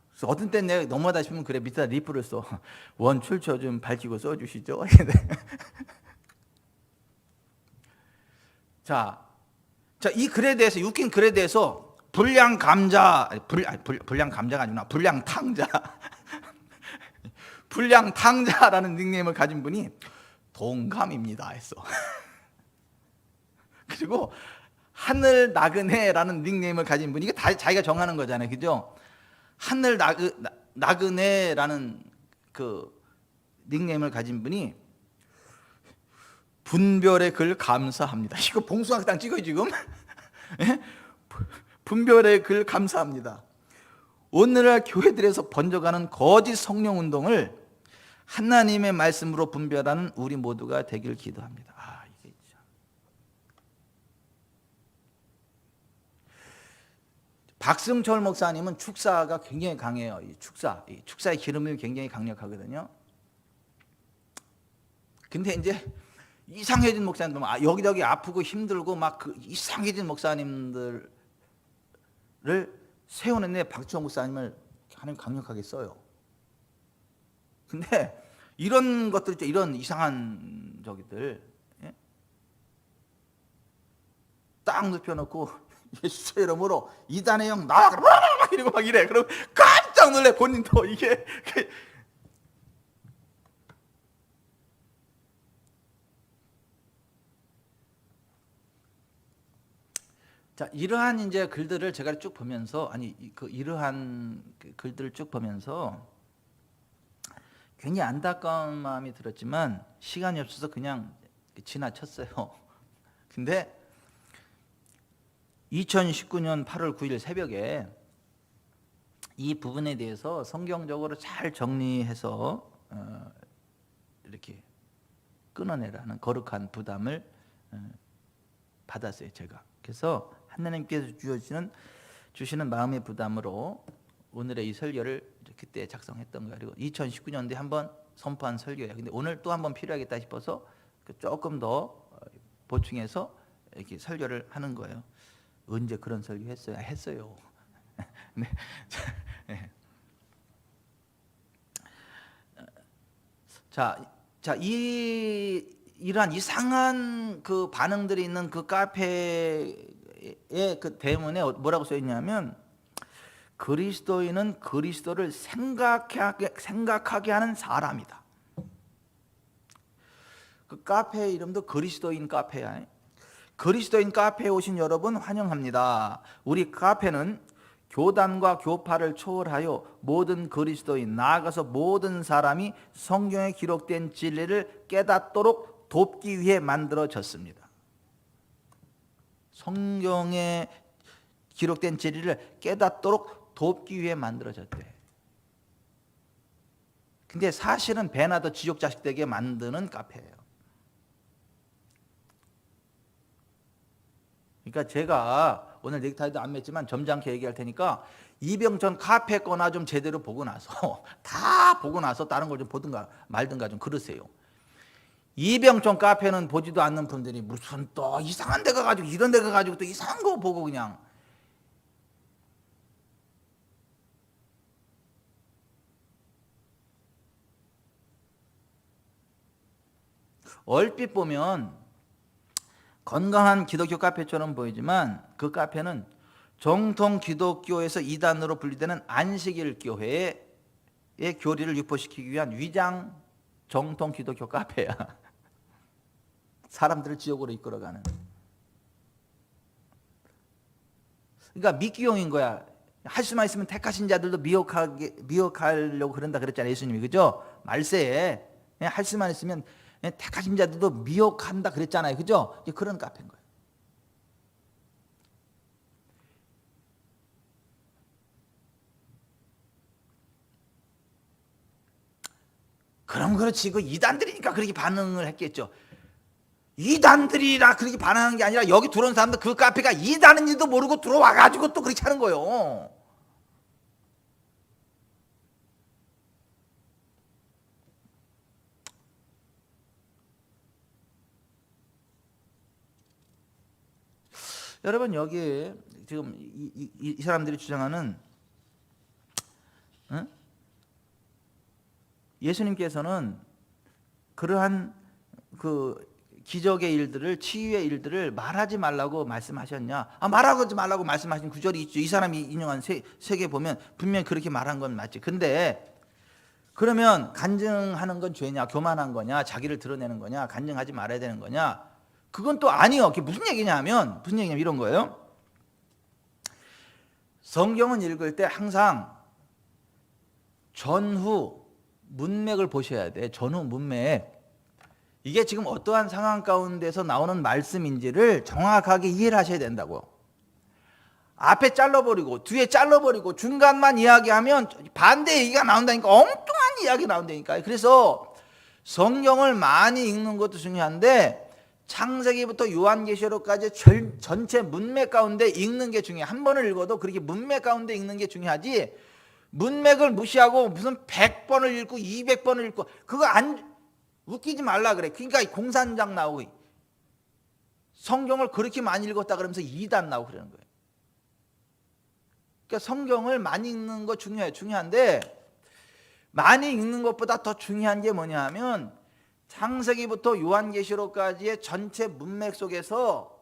그래서 어떤 때는 내가 너무하다 싶으면 그래 밑에다 리프를 써. 원 출처 좀 밝히고 써주시죠. 자, 이 글에 대해서 웃긴 글에 대해서 불량 감자, 불량 감자가 아니구나. 불량 탕자. 불량 탕자라는 닉네임을 가진 분이 동감입니다 했어. 그리고 하늘 나그네라는 닉네임을 가진 분이, 이게 다 자기가 정하는 거잖아요, 그죠? 하늘 나그네라는 그 닉네임을 가진 분이 분별의 글 감사합니다. 이거 봉숭아학당 찍어요 지금? 분별의 글 감사합니다. 오늘날 교회들에서 번져가는 거짓 성령 운동을 하나님의 말씀으로 분별하는 우리 모두가 되길 기도합니다. 이게 참. 박승철 목사님은 축사가 굉장히 강해요. 이 축사의 기름이 굉장히 강력하거든요. 근데 이제 이상해진 목사님들, 여기저기 아프고 힘들고 막 그 이상해진 목사님들을 세우는데 박주영 목사님을 하나님 강력하게 써요. 근데 이런 것들 있죠. 이런 이상한 저기들, 예? 딱 눕혀놓고 예수의 이름으로 이단의 영 나와 이러고 막 이래. 그럼 깜짝 놀래 본인도. 이게 자, 이러한 이제 글들을 제가 쭉 보면서, 이러한 글들을 쭉 보면서 굉장히 안타까운 마음이 들었지만 시간이 없어서 그냥 지나쳤어요. 근데 2019년 8월 9일 새벽에 이 부분에 대해서 성경적으로 잘 정리해서 이렇게 끊어내라는 거룩한 부담을 받았어요, 제가. 그래서 하나님께서 주시는 마음의 부담으로 오늘의 이 설교를 그때 작성했던 거예요. 그리고 2019년도에 한번 선포한 설교예요. 근데 오늘 또 한번 필요하겠다 싶어서 조금 더 보충해서 이렇게 설교를 하는 거예요. 언제 그런 설교 했어요? 했어요. 네. 자, 이러한 이상한 그 반응들이 있는 그 카페의 그 대문에 뭐라고 써 있냐면, 그리스도인은 그리스도를 생각하게 하는 사람이다. 그 카페 이름도 그리스도인 카페야. 그리스도인 카페에 오신 여러분 환영합니다. 우리 카페는 교단과 교파를 초월하여 모든 그리스도인, 나아가서 모든 사람이 성경에 기록된 진리를 깨닫도록 돕기 위해 만들어졌습니다. 성경에 기록된 진리를 깨닫도록 돕기 위해 만들어졌대. 근데 사실은 배나 더 지옥 자식 되게 만드는 카페예요. 그러니까 제가 오늘 넥타이도 안 맸지만 점잖게 얘기할 테니까 이병천 카페 거나 좀 제대로 보고 나서 다 보고 나서 다른 걸 좀 보든가 말든가 좀 그러세요. 이병천 카페는 보지도 않는 분들이 무슨 또 이상한 데 가가지고 이런 데 가가지고 또 이상한 거 보고 그냥. 얼핏 보면 건강한 기독교 카페처럼 보이지만 그 카페는 정통 기독교에서 이단으로 분리되는 안식일 교회의 교리를 유포시키기 위한 위장 정통 기독교 카페야. 사람들을 지옥으로 이끌어가는. 그러니까 미끼용인 거야. 할 수만 있으면 택하신 자들도 미혹하려고 그런다 그랬잖아요, 예수님이. 그죠? 말세에 할 수만 있으면 택하신 자들도 미혹한다 그랬잖아요, 그죠? 그런 카페인 거예요. 그럼 그렇지, 그 이단들이니까 그렇게 반응을 했겠죠. 이단들이라 그렇게 반응한 게 아니라 여기 들어온 사람들 그 카페가 이단인지도 모르고 들어와가지고 또 그렇게 하는 거예요. 여러분, 여기 지금 이 사람들이 주장하는 예수님께서는 그러한 그 기적의 일들을, 치유의 일들을 말하지 말라고 말씀하셨냐? 말하지 말라고 말씀하신 구절이 있죠. 이 사람이 인용한 세계 보면 분명히 그렇게 말한 건 맞지. 근데 그러면 간증하는 건 죄냐? 교만한 거냐? 자기를 드러내는 거냐? 간증하지 말아야 되는 거냐? 그건 또 아니요. 그게 무슨 얘기냐면 이런 거예요. 성경은 읽을 때 항상 전후 문맥을 보셔야 돼. 전후 문맥. 이게 지금 어떠한 상황 가운데서 나오는 말씀인지를 정확하게 이해를 하셔야 된다고. 앞에 잘라버리고 뒤에 잘라버리고 중간만 이야기하면 반대 얘기가 나온다니까. 엉뚱한 이야기 나온다니까. 그래서 성경을 많이 읽는 것도 중요한데 창세기부터 요한계시록까지 전체 문맥 가운데 읽는 게 중요해. 한 번을 읽어도 그렇게 문맥 가운데 읽는 게 중요하지, 문맥을 무시하고 무슨 100번을 읽고 200번을 읽고 그거 웃기지 말라 그래. 그러니까 공산장 나오고 성경을 그렇게 많이 읽었다 그러면서 이단 나오고 그러는 거예요. 그러니까 성경을 많이 읽는 거 중요해요. 중요한데 많이 읽는 것보다 더 중요한 게 뭐냐 하면 창세기부터 요한계시록까지의 전체 문맥 속에서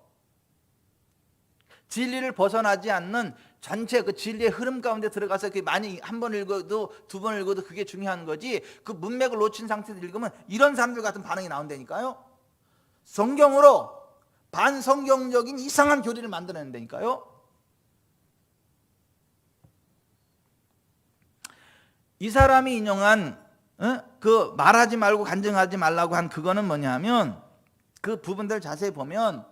진리를 벗어나지 않는 전체 그 진리의 흐름 가운데 들어가서 많이 한 번 읽어도 두 번 읽어도 그게 중요한 거지, 그 문맥을 놓친 상태에서 읽으면 이런 사람들 같은 반응이 나온다니까요. 성경으로 반성경적인 이상한 교리를 만들어낸다니까요. 이 사람이 인용한 그 말하지 말고 간증하지 말라고 한 그거는 뭐냐면 그 부분들 자세히 보면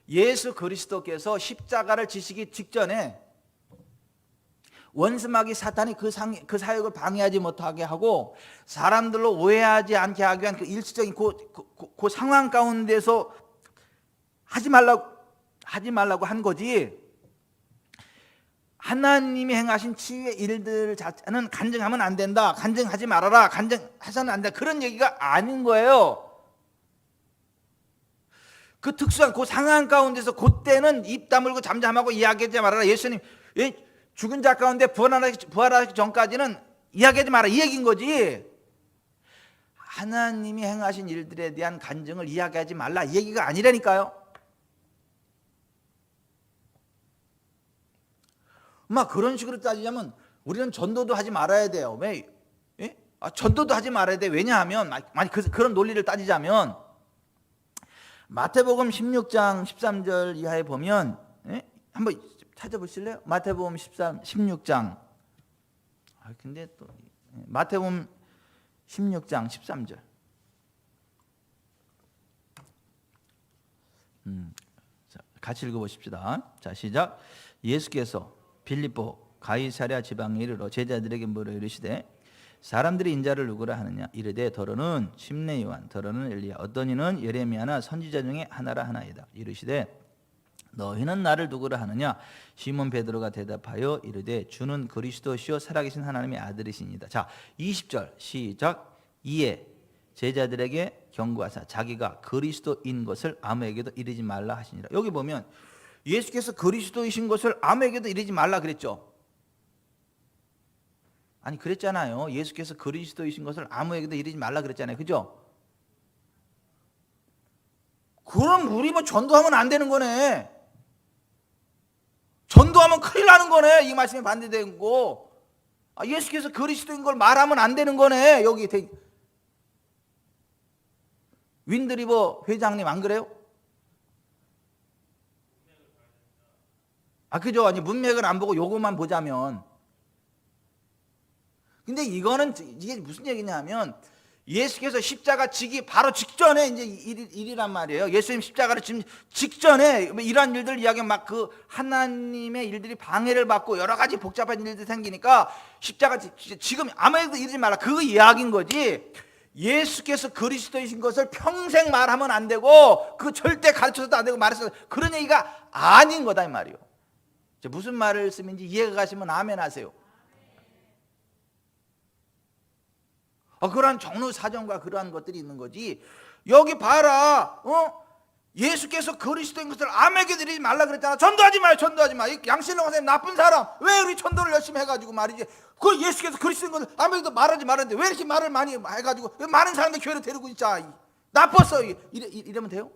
예수 그리스도께서 십자가를 지시기 직전에 원수마귀 사탄이 그 사역을 방해하지 못하게 하고 사람들로 오해하지 않게 하기 위한 그 일시적인 그 상황 가운데서 하지 말라고 한 거지, 하나님이 행하신 치유의 일들 자체는 간증하면 안 된다, 간증하지 말아라, 간증해서는 안 된다, 그런 얘기가 아닌 거예요. 그 특수한 그 상황 가운데서 그때는 입 다물고 잠잠하고 이야기하지 말아라. 예수님 죽은 자 가운데 부활하기 전까지는 이야기하지 마라, 이 얘기인 거지. 하나님이 행하신 일들에 대한 간증을 이야기하지 말라, 이 얘기가 아니라니까요. 그런 식으로 따지자면 우리는 전도도 하지 말아야 돼요. 왜? 전도도 하지 말아야 돼. 왜냐하면 만약 그런 논리를 따지자면 마태복음 16장 13절 이하에 보면, 한번 찾아보실래요? 마태복음 16장. 근데 또 마태복음 16장 13절. 자, 같이 읽어보십시다. 자, 시작. 예수께서 빌립보 가이사랴 지방에 이르러 제자들에게 물어 이르시되 사람들이 인자를 누구라 하느냐? 이르되 더러는 심내 요한, 더러는 엘리야, 어떤 이는 예레미야나 선지자 중에 하나라 하나이다. 이르시되 너희는 나를 누구라 하느냐? 시몬 베드로가 대답하여 이르되 주는 그리스도시요 살아계신 하나님의 아들이시니이다. 자, 20절 시작. 이에 제자들에게 경고하사 자기가 그리스도인 것을 아무에게도 이르지 말라 하시니라. 여기 보면 예수께서 그리스도이신 것을 아무에게도 이르지 말라 그랬죠. 아니 그랬잖아요. 예수께서 그리스도이신 것을 아무에게도 이르지 말라 그랬잖아요. 그죠? 그럼 우리 전도하면 안 되는 거네. 전도하면 큰일 나는 거네. 이 말씀에 반대된 거. 예수께서 그리스도인 걸 말하면 안 되는 거네. 여기 윈드리버 회장님 안 그래요? 그죠? 아니 문맥을 안 보고 요것만 보자면. 근데 이게 무슨 얘기냐면 예수께서 십자가 지기 바로 직전에 이제 일이란 말이에요. 예수님 십자가를 지금 직전에 이러한 일들 이야기하면 그 하나님의 일들이 방해를 받고 여러 가지 복잡한 일들이 생기니까 십자가 지금 아무에도 이르지 말라, 그 이야기인 거지. 예수께서 그리스도이신 것을 평생 말하면 안 되고 그 절대 가르쳐서도 안 되고 말해서 그런 얘기가 아닌 거다 이 말이에요. 무슨 말씀인지 이해가 가시면 아멘 하세요. 그러한 정로 사정과 그러한 것들이 있는 거지. 여기 봐라, 예수께서 그리스도인 것을 아무에게 드리지 말라 그랬잖아. 전도하지 마. 양신령 선생님 나쁜 사람, 왜 우리 전도를 열심히 해가지고 말이지, 그 예수께서 그리스도인 것을 아무에게도 말하지 말았는데 왜 이렇게 말을 많이 해가지고 많은 사람들 교회를 데리고 있자. 나빴어. 이러면 돼요?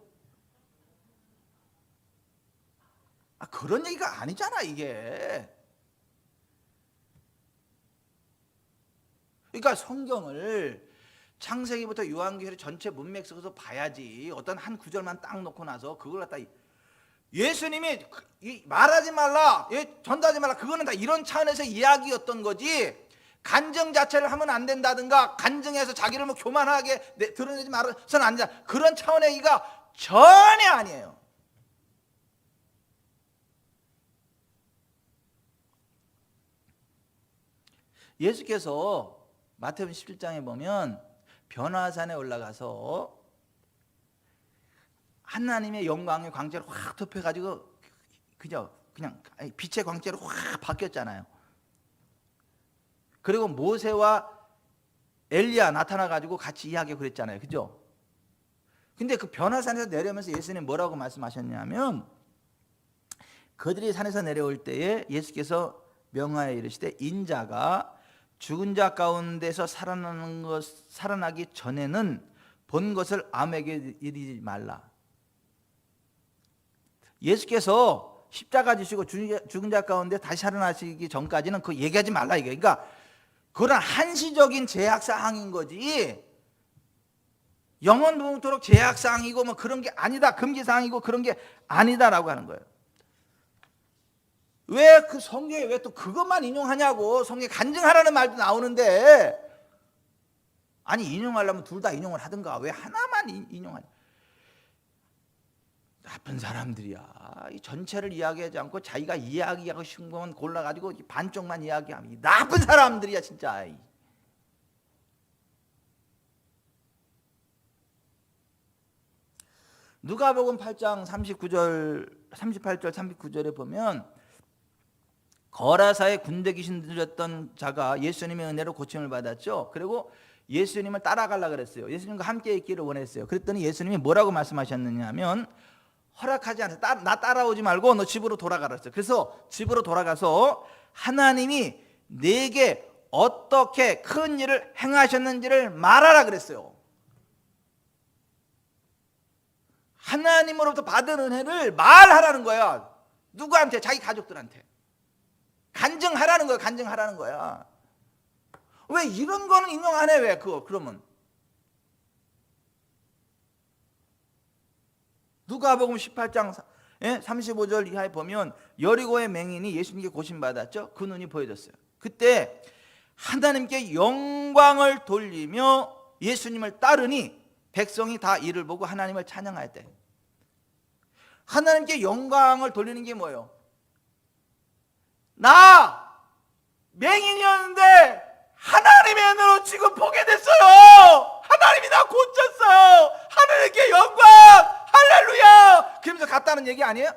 그런 얘기가 아니잖아 이게. 그러니까 성경을 창세기부터 요한계시록 전체 문맥 속에서 봐야지 어떤 한 구절만 딱 놓고 나서 그걸 갖다 예수님이 말하지 말라, 전도하지 말라, 그거는 다 이런 차원에서 이야기였던 거지, 간증 자체를 하면 안 된다든가 간증해서 자기를 뭐 교만하게 드러내지 말아서는 안 된다, 그런 차원의 얘기가 전혀 아니에요. 예수께서 마태복음 17장에 보면 변화산에 올라가서 하나님의 영광의 광채를 확 덮여가지고 그냥 빛의 광채로 확 바뀌었잖아요. 그리고 모세와 엘리야 나타나가지고 같이 이야기하고 그랬잖아요. 그죠? 근데 그 변화산에서 내려오면서 예수님 뭐라고 말씀하셨냐면, 그들이 산에서 내려올 때에 예수께서 명하여 이르시되 인자가 죽은 자 가운데서 살아나기 전에는 본 것을 아무에게 이르지 말라. 예수께서 십자가 지시고 죽은 자 가운데 다시 살아나시기 전까지는 그거 얘기하지 말라 이게. 그러니까 그런 한시적인 제약 사항인 거지, 영원토록 제약 사항이고 뭐 그런 게 아니다, 금기 사항이고 그런 게 아니다라고 하는 거예요. 왜 그 성경에 왜 또 그것만 인용하냐고. 성경에 간증하라는 말도 나오는데, 아니 인용하려면 둘 다 인용을 하든가 왜 하나만 인용하냐. 나쁜 사람들이야. 이 전체를 이야기하지 않고 자기가 이야기하고 싶은 것만 골라가지고 반쪽만 이야기하면 이 나쁜 사람들이야 진짜. 누가복음 8장 38절 39절에 보면 거라사의 군대 귀신 들렸던 자가 예수님의 은혜로 고침을 받았죠. 그리고 예수님을 따라가려고 그랬어요. 예수님과 함께 있기를 원했어요. 그랬더니 예수님이 뭐라고 말씀하셨느냐 하면, 허락하지 않아서 나 따라오지 말고 너 집으로 돌아가라 했어요. 그래서 집으로 돌아가서 하나님이 내게 어떻게 큰 일을 행하셨는지를 말하라 그랬어요. 하나님으로부터 받은 은혜를 말하라는 거야. 누구한테? 자기 가족들한테. 간증하라는 거야. 간증하라는 거야. 왜 이런 거는 인용 안 해? 왜 그러면 누가복음 18장 35절 이하에 보면 여리고의 맹인이 예수님께 고침받았죠. 그 눈이 보여졌어요. 그때 하나님께 영광을 돌리며 예수님을 따르니 백성이 다 이를 보고 하나님을 찬양하였대. 하나님께 영광을 돌리는 게 뭐예요? 나 맹인이었는데 하나님의 은혜로 지금 보게 됐어요. 하나님이 나 고쳤어요. 하나님께 영광, 할렐루야. 그러면서 갔다는 얘기 아니에요?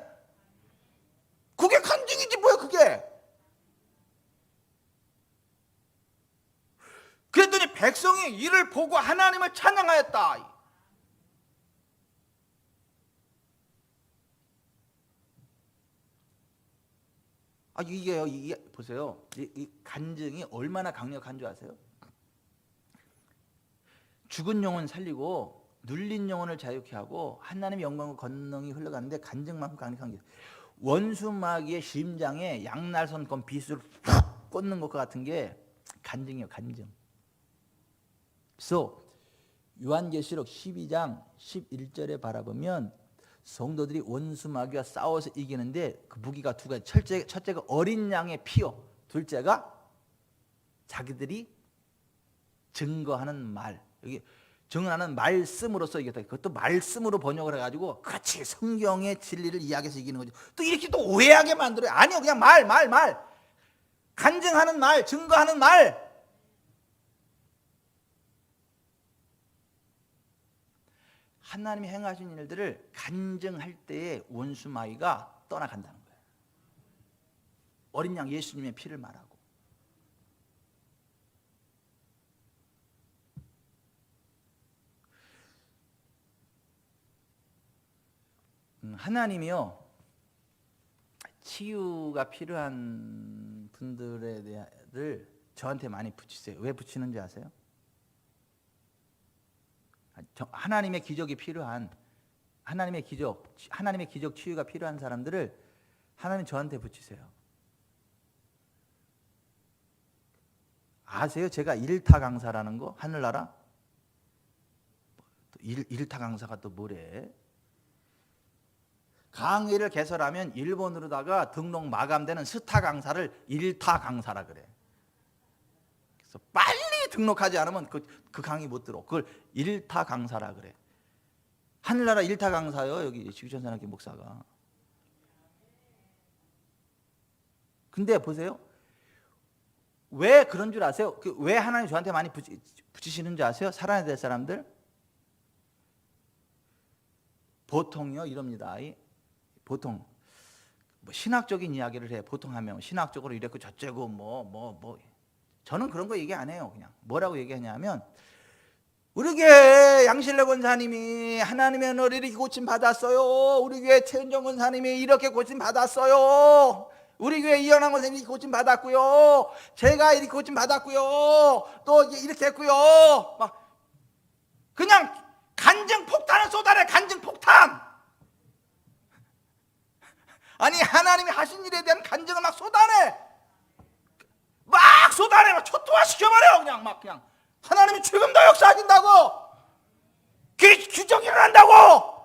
그게 간증이지 뭐야 그게. 그랬더니 백성이 이를 보고 하나님을 찬양하였다. 이게 보세요. 이 간증이 얼마나 강력한 줄 아세요? 죽은 영혼 살리고 눌린 영혼을 자유케 하고 하나님의 영광과 권능이 흘러가는데 간증만큼 강력한 게, 원수마귀의 심장에 양날선검 비수를 푹 꽂는 것 같은 게 간증이에요. 간증. 그래서 요한계시록 12장 11절에 바라보면 성도들이 원수마귀와 싸워서 이기는데 그 무기가 두 가지. 첫째가 어린 양의 피요, 둘째가 자기들이 증거하는 말. 여기 증언하는 말씀으로서 이겼다. 그것도 말씀으로 번역을 해가지고 그렇지 성경의 진리를 이야기해서 이기는 거죠. 또 이렇게 또 오해하게 만들어요. 아니요, 그냥 말 간증하는 말, 증거하는 말. 하나님이 행하신 일들을 간증할 때에 원수마귀가 떠나간다는 거예요. 어린 양 예수님의 피를 말하고. 하나님이요, 치유가 필요한 분들에 대해를 저한테 많이 붙이세요. 왜 붙이는지 아세요? 하나님의 기적이 필요한, 하나님의 기적 치유가 필요한 사람들을 하나님 저한테 붙이세요. 아세요? 제가 일타 강사라는 거? 하늘나라? 일타 강사가 또 뭐래? 강의를 개설하면 일본으로다가 등록 마감되는 스타 강사를 일타 강사라 그래. 그래서 빨리 등록하지 않으면 그 강의 못 들어. 그걸 일타 강사라 그래. 하늘나라 일타 강사요, 여기 지구촌사랑교회 목사가. 근데 보세요. 왜 그런 줄 아세요? 왜 하나님 저한테 많이 붙이시는 줄 아세요? 살아야 될 사람들? 보통요 이럽니다. 보통 뭐 신학적인 이야기를 해. 보통 하면 신학적으로 이랬고 저쩌고 뭐 저는 그런 거 얘기 안 해요. 그냥 뭐라고 얘기하냐면 우리 교회 양실래 권사님이 하나님의 은혜로 이렇게 고침 받았어요. 우리 교회 최은정 권사님이 이렇게 고침 받았어요. 우리 교회 이현환 권사님이 고침 받았고요. 제가 이렇게 고침 받았고요. 또 이렇게 했고요. 막 그냥 간증 폭탄을 쏟아내. 간증 폭탄. 아니 하나님이 하신 일에 대한 간증을 막 쏟아내. 막 쏟아내. 막 초토화시켜버려. 그냥 하나님이 지금도 역사하신다고. 기적이 일어난다고.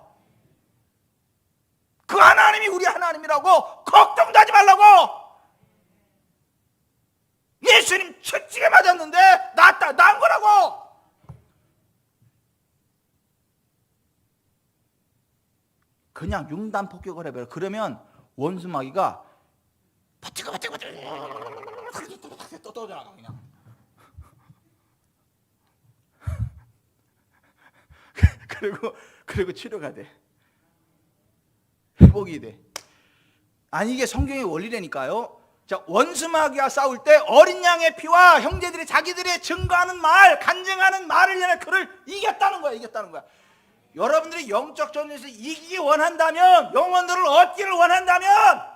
그 하나님이 우리 하나님이라고. 걱정도 하지 말라고. 예수님 채찍에 맞았는데 나은 거라고. 그냥 융단 폭격을 해버려. 그러면 원수마귀가 버티고 또 떠져나가 그냥. 그리고 치료가 돼. 회복이 돼. 아니 이게 성경의 원리라니까요. 자, 원수마귀와 싸울 때 어린 양의 피와 형제들이 자기들의 증거하는 말, 간증하는 말을 위해 그를 이겼다는 거야. 여러분들이 영적 전쟁에서 이기기 원한다면, 영혼들을 얻기를 원한다면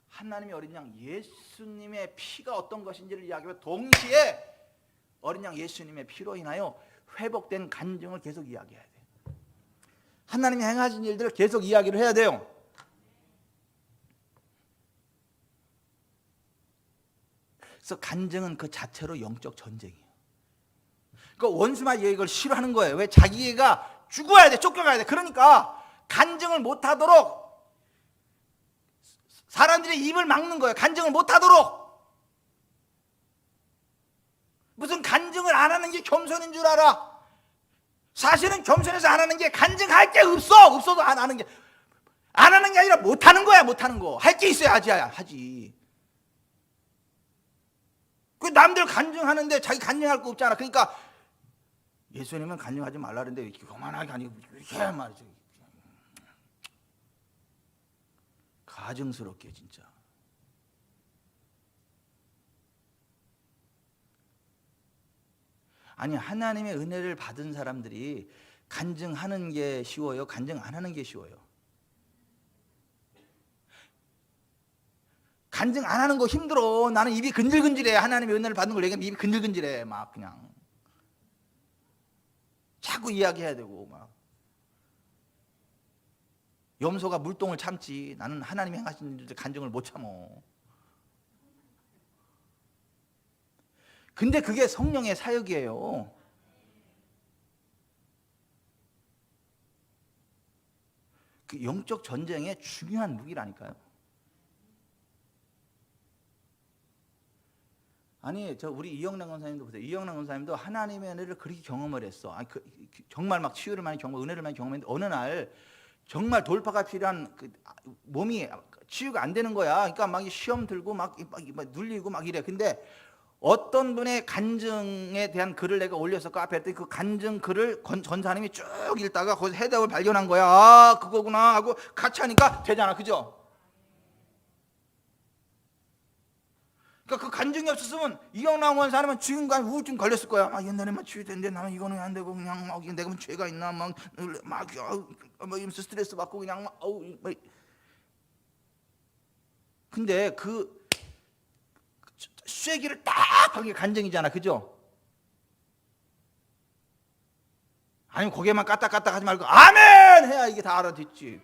하나님의 어린 양 예수님의 피가 어떤 것인지를 이야기하며 동시에 어린 양 예수님의 피로 인하여 회복된 간증을 계속 이야기해야 돼요. 하나님이 행하신 일들을 계속 이야기를 해야 돼요. 그래서 간증은 그 자체로 영적 전쟁이에요. 그 원수마귀가 이걸 싫어하는 거예요. 왜? 자기가 죽어야 돼, 쫓겨가야 돼. 그러니까 간증을 못하도록 사람들의 입을 막는 거예요. 간증을 못하도록. 무슨 간증을 안 하는 게 겸손인 줄 알아? 사실은 겸손해서 안 하는 게 간증할 게 없어도 안 하는 게 아니라 못하는 거야. 못하는 거. 할 게 있어야지 하지. 그 남들 간증하는데 자기 간증할 거 없잖아. 그러니까 예수님은 간증하지 말라는데 이렇게 그만하게 아니고 이렇게 말이죠. 가증스럽게 진짜. 아니 하나님의 은혜를 받은 사람들이 간증하는 게 쉬워요? 간증 안 하는 게 쉬워요? 간증 안 하는 거 힘들어. 나는 입이 근질근질해. 하나님의 은혜를 받는 걸 얘기하면 입이 근질근질해. 막 그냥 자꾸 이야기해야 되고 막. 염소가 물동을 참지. 나는 하나님이 행하신 일들 간증을 못 참어. 근데 그게 성령의 사역이에요. 그 영적 전쟁의 중요한 무기라니까요. 아니 우리 이영란 권사님도 보세요. 이영란 권사님도 하나님의 은혜를 그렇게 경험을 했어. 정말 막 치유를 많이 은혜를 많이 경험했는데 어느 날 정말 돌파가 필요한 몸이 치유가 안 되는 거야. 그러니까 막 시험 들고 막 눌리고 막 이래. 근데 어떤 분의 간증에 대한 글을 내가 올려서 카페에 했더니 그 간증 글을 전사님이 쭉 읽다가 거기서 해답을 발견한 거야. 아 그거구나 하고 같이 하니까 되잖아. 그죠? 그러니까 그 간증이 없었으면 이영남 원사님은 지금까지 우울증 걸렸을 거야. 옛날에만 치유됐는데 나는 이거는 안 되고 그냥 막 내가 뭐 죄가 있나 막 이러면서 스트레스 받고 그냥 막 근데 그 쐐기를 딱 한 게 간증이잖아. 그죠? 아니면 고개만 까딱까딱 하지 말고 아멘 해야 이게 다 알아듣지.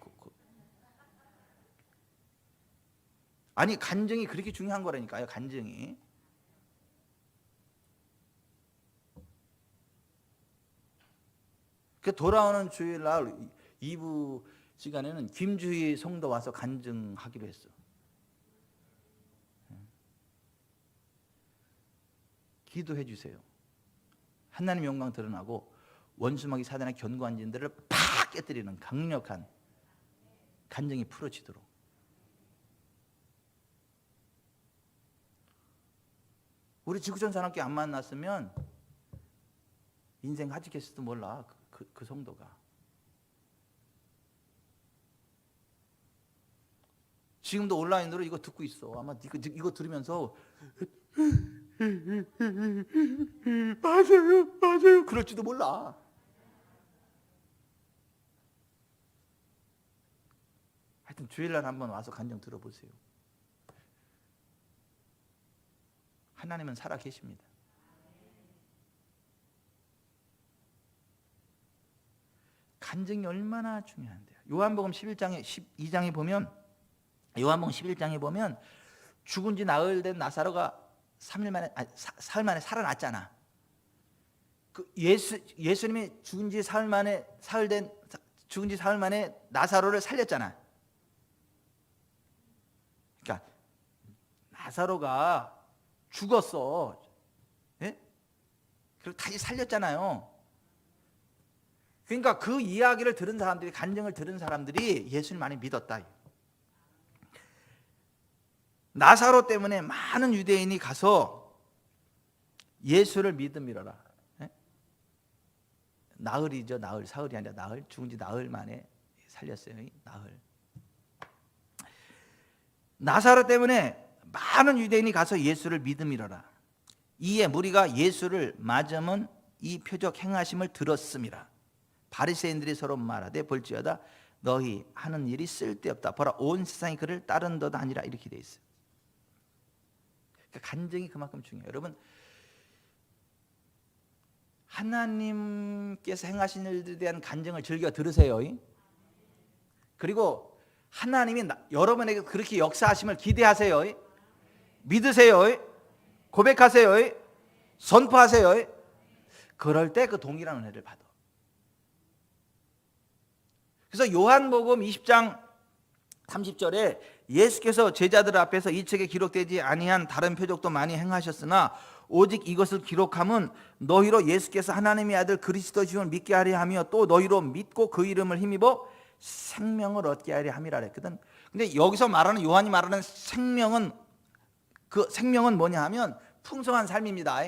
아니 간증이 그렇게 중요한 거라니까요. 간증이. 그 돌아오는 주일날 2부 시간에는 김주희 성도 와서 간증하기로 했어. 기도해 주세요. 하나님 영광 드러나고 원수마귀 사단의 견고한 진들을 팍 깨뜨리는 강력한 간증이 풀어지도록. 우리 지구촌 사람께 안 만났으면 인생 하직했을지도 몰라. 그 성도가. 지금도 온라인으로 이거 듣고 있어. 아마 이거 들으면서 맞아요 그럴지도 몰라. 하여튼 주일날 한번 와서 간증 들어보세요. 하나님은 살아 계십니다. 간증이 얼마나 중요한데요. 요한복음 12장에 보면 죽은 지 나흘 된 나사로가 사흘 만에 살아났잖아. 그 예수님이 죽은 지 사흘 만에 나사로를 살렸잖아. 그러니까 나사로가 죽었어. 예? 그리고 다시 살렸잖아요. 그러니까 그 이야기를 들은 사람들이, 간증을 들은 사람들이 예수님 많이 믿었다. 나사로 때문에 많은 유대인이 가서 예수를 믿음이로라. 나흘이죠. 나흘. 사흘이 아니라 나흘. 죽은 지 나흘 만에 살렸어요. 나흘. 나사로 때문에 많은 유대인이 가서 예수를 믿음이로라. 이에 무리가 예수를 맞으면 이 표적 행하심을 들었음이라. 바리새인들이 서로 말하되 볼지어다 너희 하는 일이 쓸데없다. 보라 온 세상이 그를 따른도다 아니라. 이렇게 돼 있어요. 그러니까 간증이 그만큼 중요해요. 여러분, 하나님께서 행하신 일들에 대한 간증을 즐겨 들으세요. 그리고 하나님이 여러분에게 그렇게 역사하심을 기대하세요. 믿으세요. 고백하세요. 선포하세요. 그럴 때 그 동일한 은혜를 받아. 그래서 요한복음 20장 30절에 예수께서 제자들 앞에서 이 책에 기록되지 아니한 다른 표적도 많이 행하셨으나 오직 이것을 기록함은 너희로 예수께서 하나님의 아들 그리스도심을 믿게 하려 하며 또 너희로 믿고 그 이름을 힘입어 생명을 얻게 하려 함이라 그랬거든. 근데 여기서 말하는, 요한이 말하는 생명은, 그 생명은 뭐냐 하면 풍성한 삶입니다.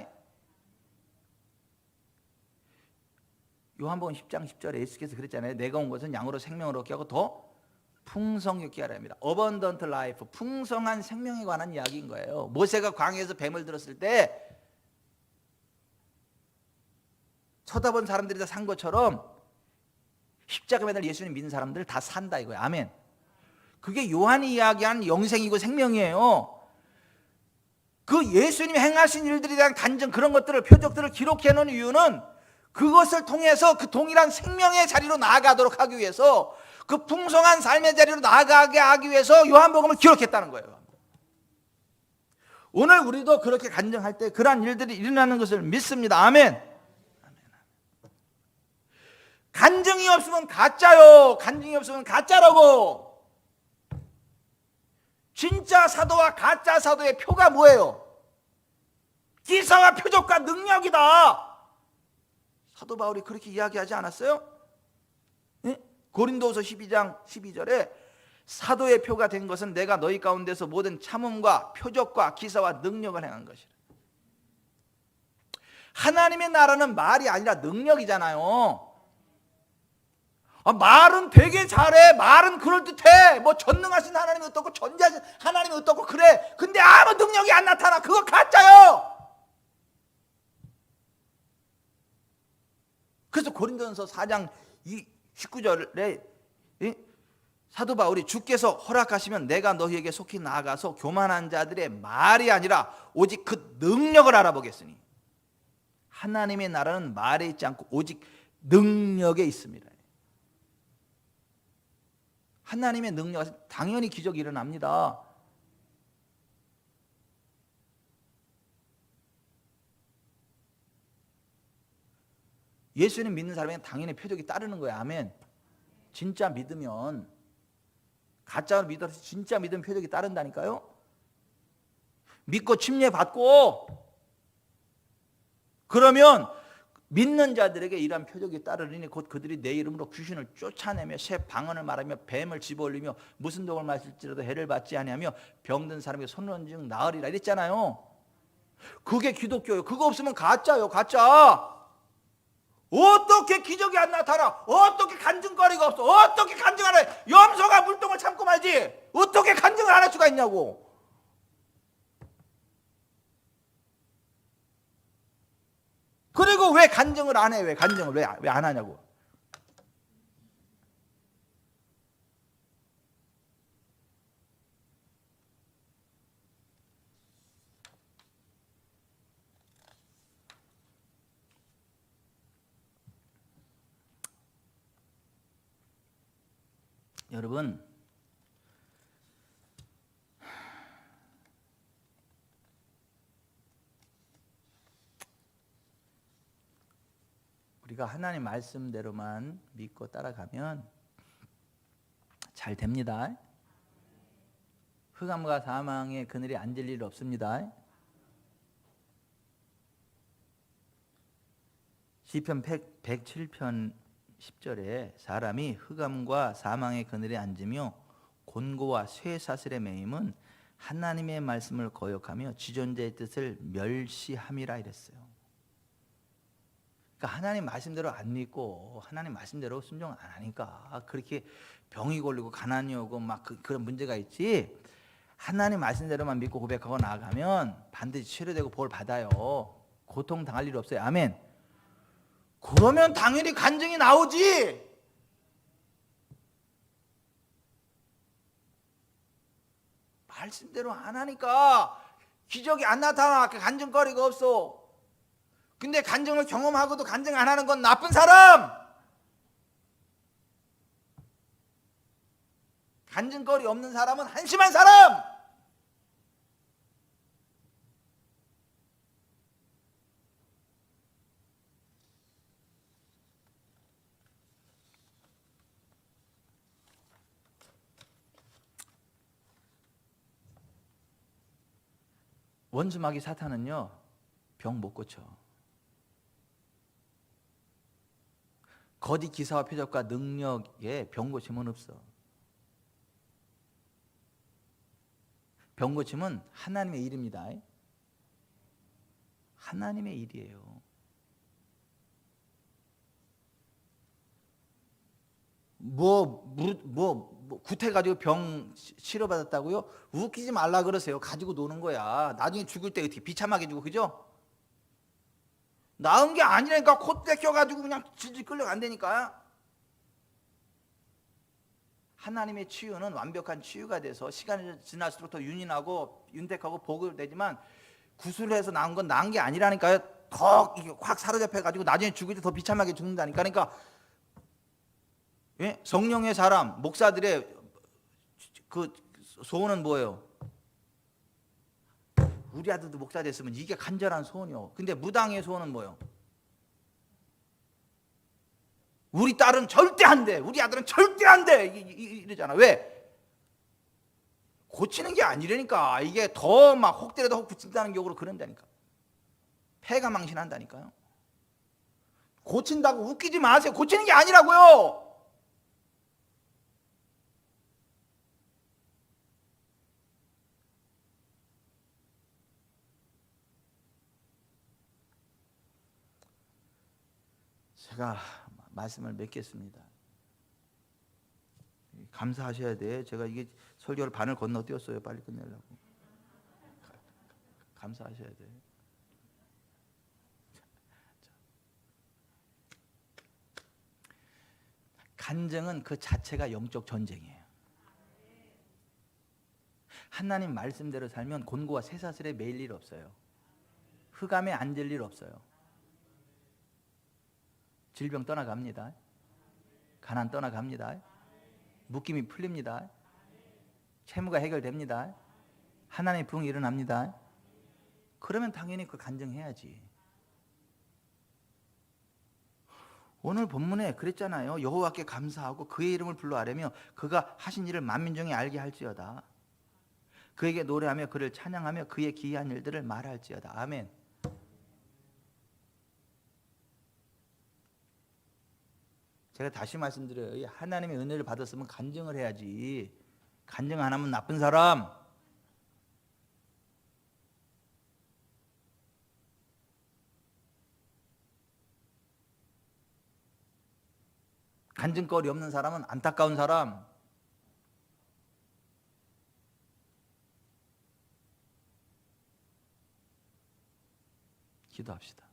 요한복음 10장 10절에 예수께서 그랬잖아요. 내가 온 것은 양으로 생명을 얻게 하고 더 풍성하게 하려 합니다. Abundant life, 풍성한 생명에 관한 이야기인 거예요. 모세가 광야에서 뱀을 들었을 때 쳐다본 사람들이 다 산 것처럼 십자가 매달 예수님 믿는 사람들 다 산다 이거예요. 아멘. 그게 요한이 이야기한 영생이고 생명이에요. 그 예수님이 행하신 일들에 대한 간증, 그런 것들을, 표적들을 기록해 놓은 이유는 그것을 통해서 그 동일한 생명의 자리로 나아가도록 하기 위해서, 그 풍성한 삶의 자리로 나아가게 하기 위해서 요한복음을 기록했다는 거예요. 오늘 우리도 그렇게 간증할 때 그러한 일들이 일어나는 것을 믿습니다. 아멘. 간증이 없으면 가짜요. 간증이 없으면 가짜라고. 진짜 사도와 가짜 사도의 표가 뭐예요? 기사와 표적과 능력이다. 사도 바울이 그렇게 이야기하지 않았어요? 네? 고린도후서 12장 12절에 사도의 표가 된 것은 내가 너희 가운데서 모든 참음과 표적과 기사와 능력을 행한 것이라. 하나님의 나라는 말이 아니라 능력이잖아요. 말은 되게 잘해. 말은 그럴듯해. 뭐 전능하신 하나님이 어떻고 전지하신 하나님이 어떻고 그래. 근데 아무 능력이 안 나타나. 그거 가짜요. 그래서 고린도전서 4장 19절에 사도 바울이 주께서 허락하시면 내가 너희에게 속히 나아가서 교만한 자들의 말이 아니라 오직 그 능력을 알아보겠으니. 하나님의 나라는 말에 있지 않고 오직 능력에 있습니다. 하나님의 능력, 당연히 기적이 일어납니다. 예수님 믿는 사람에게 당연히 표적이 따르는 거예요. 아멘. 진짜 믿으면, 가짜로 믿어서 진짜 믿으면 표적이 따른다니까요. 믿고 침례 받고 그러면 믿는 자들에게 이러한 표적이 따르리니 곧 그들이 내 이름으로 귀신을 쫓아내며 새 방언을 말하며 뱀을 집어올리며 무슨 독을 마실지라도 해를 받지 아니하며 병든 사람에게 손을 얹으면 나으리라 이랬잖아요. 그게 기독교예요. 그거 없으면 가짜요. 가짜. 어떻게 기적이 안 나타나? 어떻게 간증거리가 없어? 어떻게 간증 안 해? 염소가 물동을 참고 말지. 어떻게 간증을 안 할 수가 있냐고. 그리고 왜 간증을 안 해? 왜 간증을 왜 안 하냐고. 여러분, 우리가 하나님 말씀대로만 믿고 따라가면 잘 됩니다. 흑암과 사망의 그늘에 앉을 일 없습니다. 시편 107편 10절에 사람이 흑암과 사망의 그늘에 앉으며 곤고와 쇠사슬에 매임은 하나님의 말씀을 거역하며 지존자의 뜻을 멸시함이라 이랬어요. 그러니까 하나님 말씀대로 안 믿고 하나님 말씀대로 순종 안 하니까 그렇게 병이 걸리고 가난이 오고 막 그런 문제가 있지. 하나님 말씀대로만 믿고 고백하고 나아가면 반드시 치료되고 볼 받아요. 고통 당할 일 없어요. 아멘. 그러면 당연히 간증이 나오지. 말씀대로 안 하니까 기적이 안 나타나. 간증거리가 없어. 근데 간증을 경험하고도 간증 안 하는 건 나쁜 사람. 간증거리 없는 사람은 한심한 사람. 원수 마귀 사탄은요, 병 못 고쳐. 거짓 기사와 표적과 능력에 병 고침은 없어. 병 고침은 하나님의 일입니다. 하나님의 일이에요. 구태가지고 병 치료받았다고요? 웃기지 말라 그러세요. 가지고 노는 거야. 나중에 죽을 때 어떻게 비참하게 죽어, 그죠? 나은 게 아니라니까. 콧대 껴가지고 그냥 질질 끌려간다니까. 하나님의 치유는 완벽한 치유가 돼서 시간이 지날수록 더 윤인하고 윤택하고 복을 되지만 구술해서 나은 건 나은 게 아니라니까요. 더 이게 확 사로잡혀가지고 나중에 죽을 때 더 비참하게 죽는다니까. 그러니까 예? 성령의 사람, 목사들의 그 소원은 뭐예요? 우리 아들도 목사 됐으면 이게 간절한 소원이요. 근데 무당의 소원은 뭐예요? 우리 딸은 절대 안 돼. 우리 아들은 절대 안 돼. 이러잖아. 왜? 고치는 게 아니라니까. 이게 더 막 혹대라도 혹 붙인다는 격으로 그런다니까. 폐가 망신한다니까요. 고친다고 웃기지 마세요. 고치는 게 아니라고요. 제가 말씀을 맺겠습니다. 감사하셔야 돼. 제가 이게 설교를 반을 건너뛰었어요. 빨리 끝내려고. 감사하셔야 돼. 간증은 그 자체가 영적 전쟁이에요. 하나님 말씀대로 살면 곤고와 쇠사슬에 매일 일 없어요. 흑암에 앉을 일 없어요. 질병 떠나갑니다. 가난 떠나갑니다. 묶임이 풀립니다. 채무가 해결됩니다. 하나님의 부흥이 일어납니다. 그러면 당연히 그 간증해야지. 오늘 본문에 그랬잖아요. 여호와께 감사하고 그의 이름을 불러 아뢰며 그가 하신 일을 만민중이 알게 할지어다. 그에게 노래하며 그를 찬양하며 그의 기이한 일들을 말할지어다. 아멘. 제가 다시 말씀드려요. 하나님의 은혜를 받았으면 간증을 해야지. 간증 안 하면 나쁜 사람. 간증거리 없는 사람은 안타까운 사람. 기도합시다.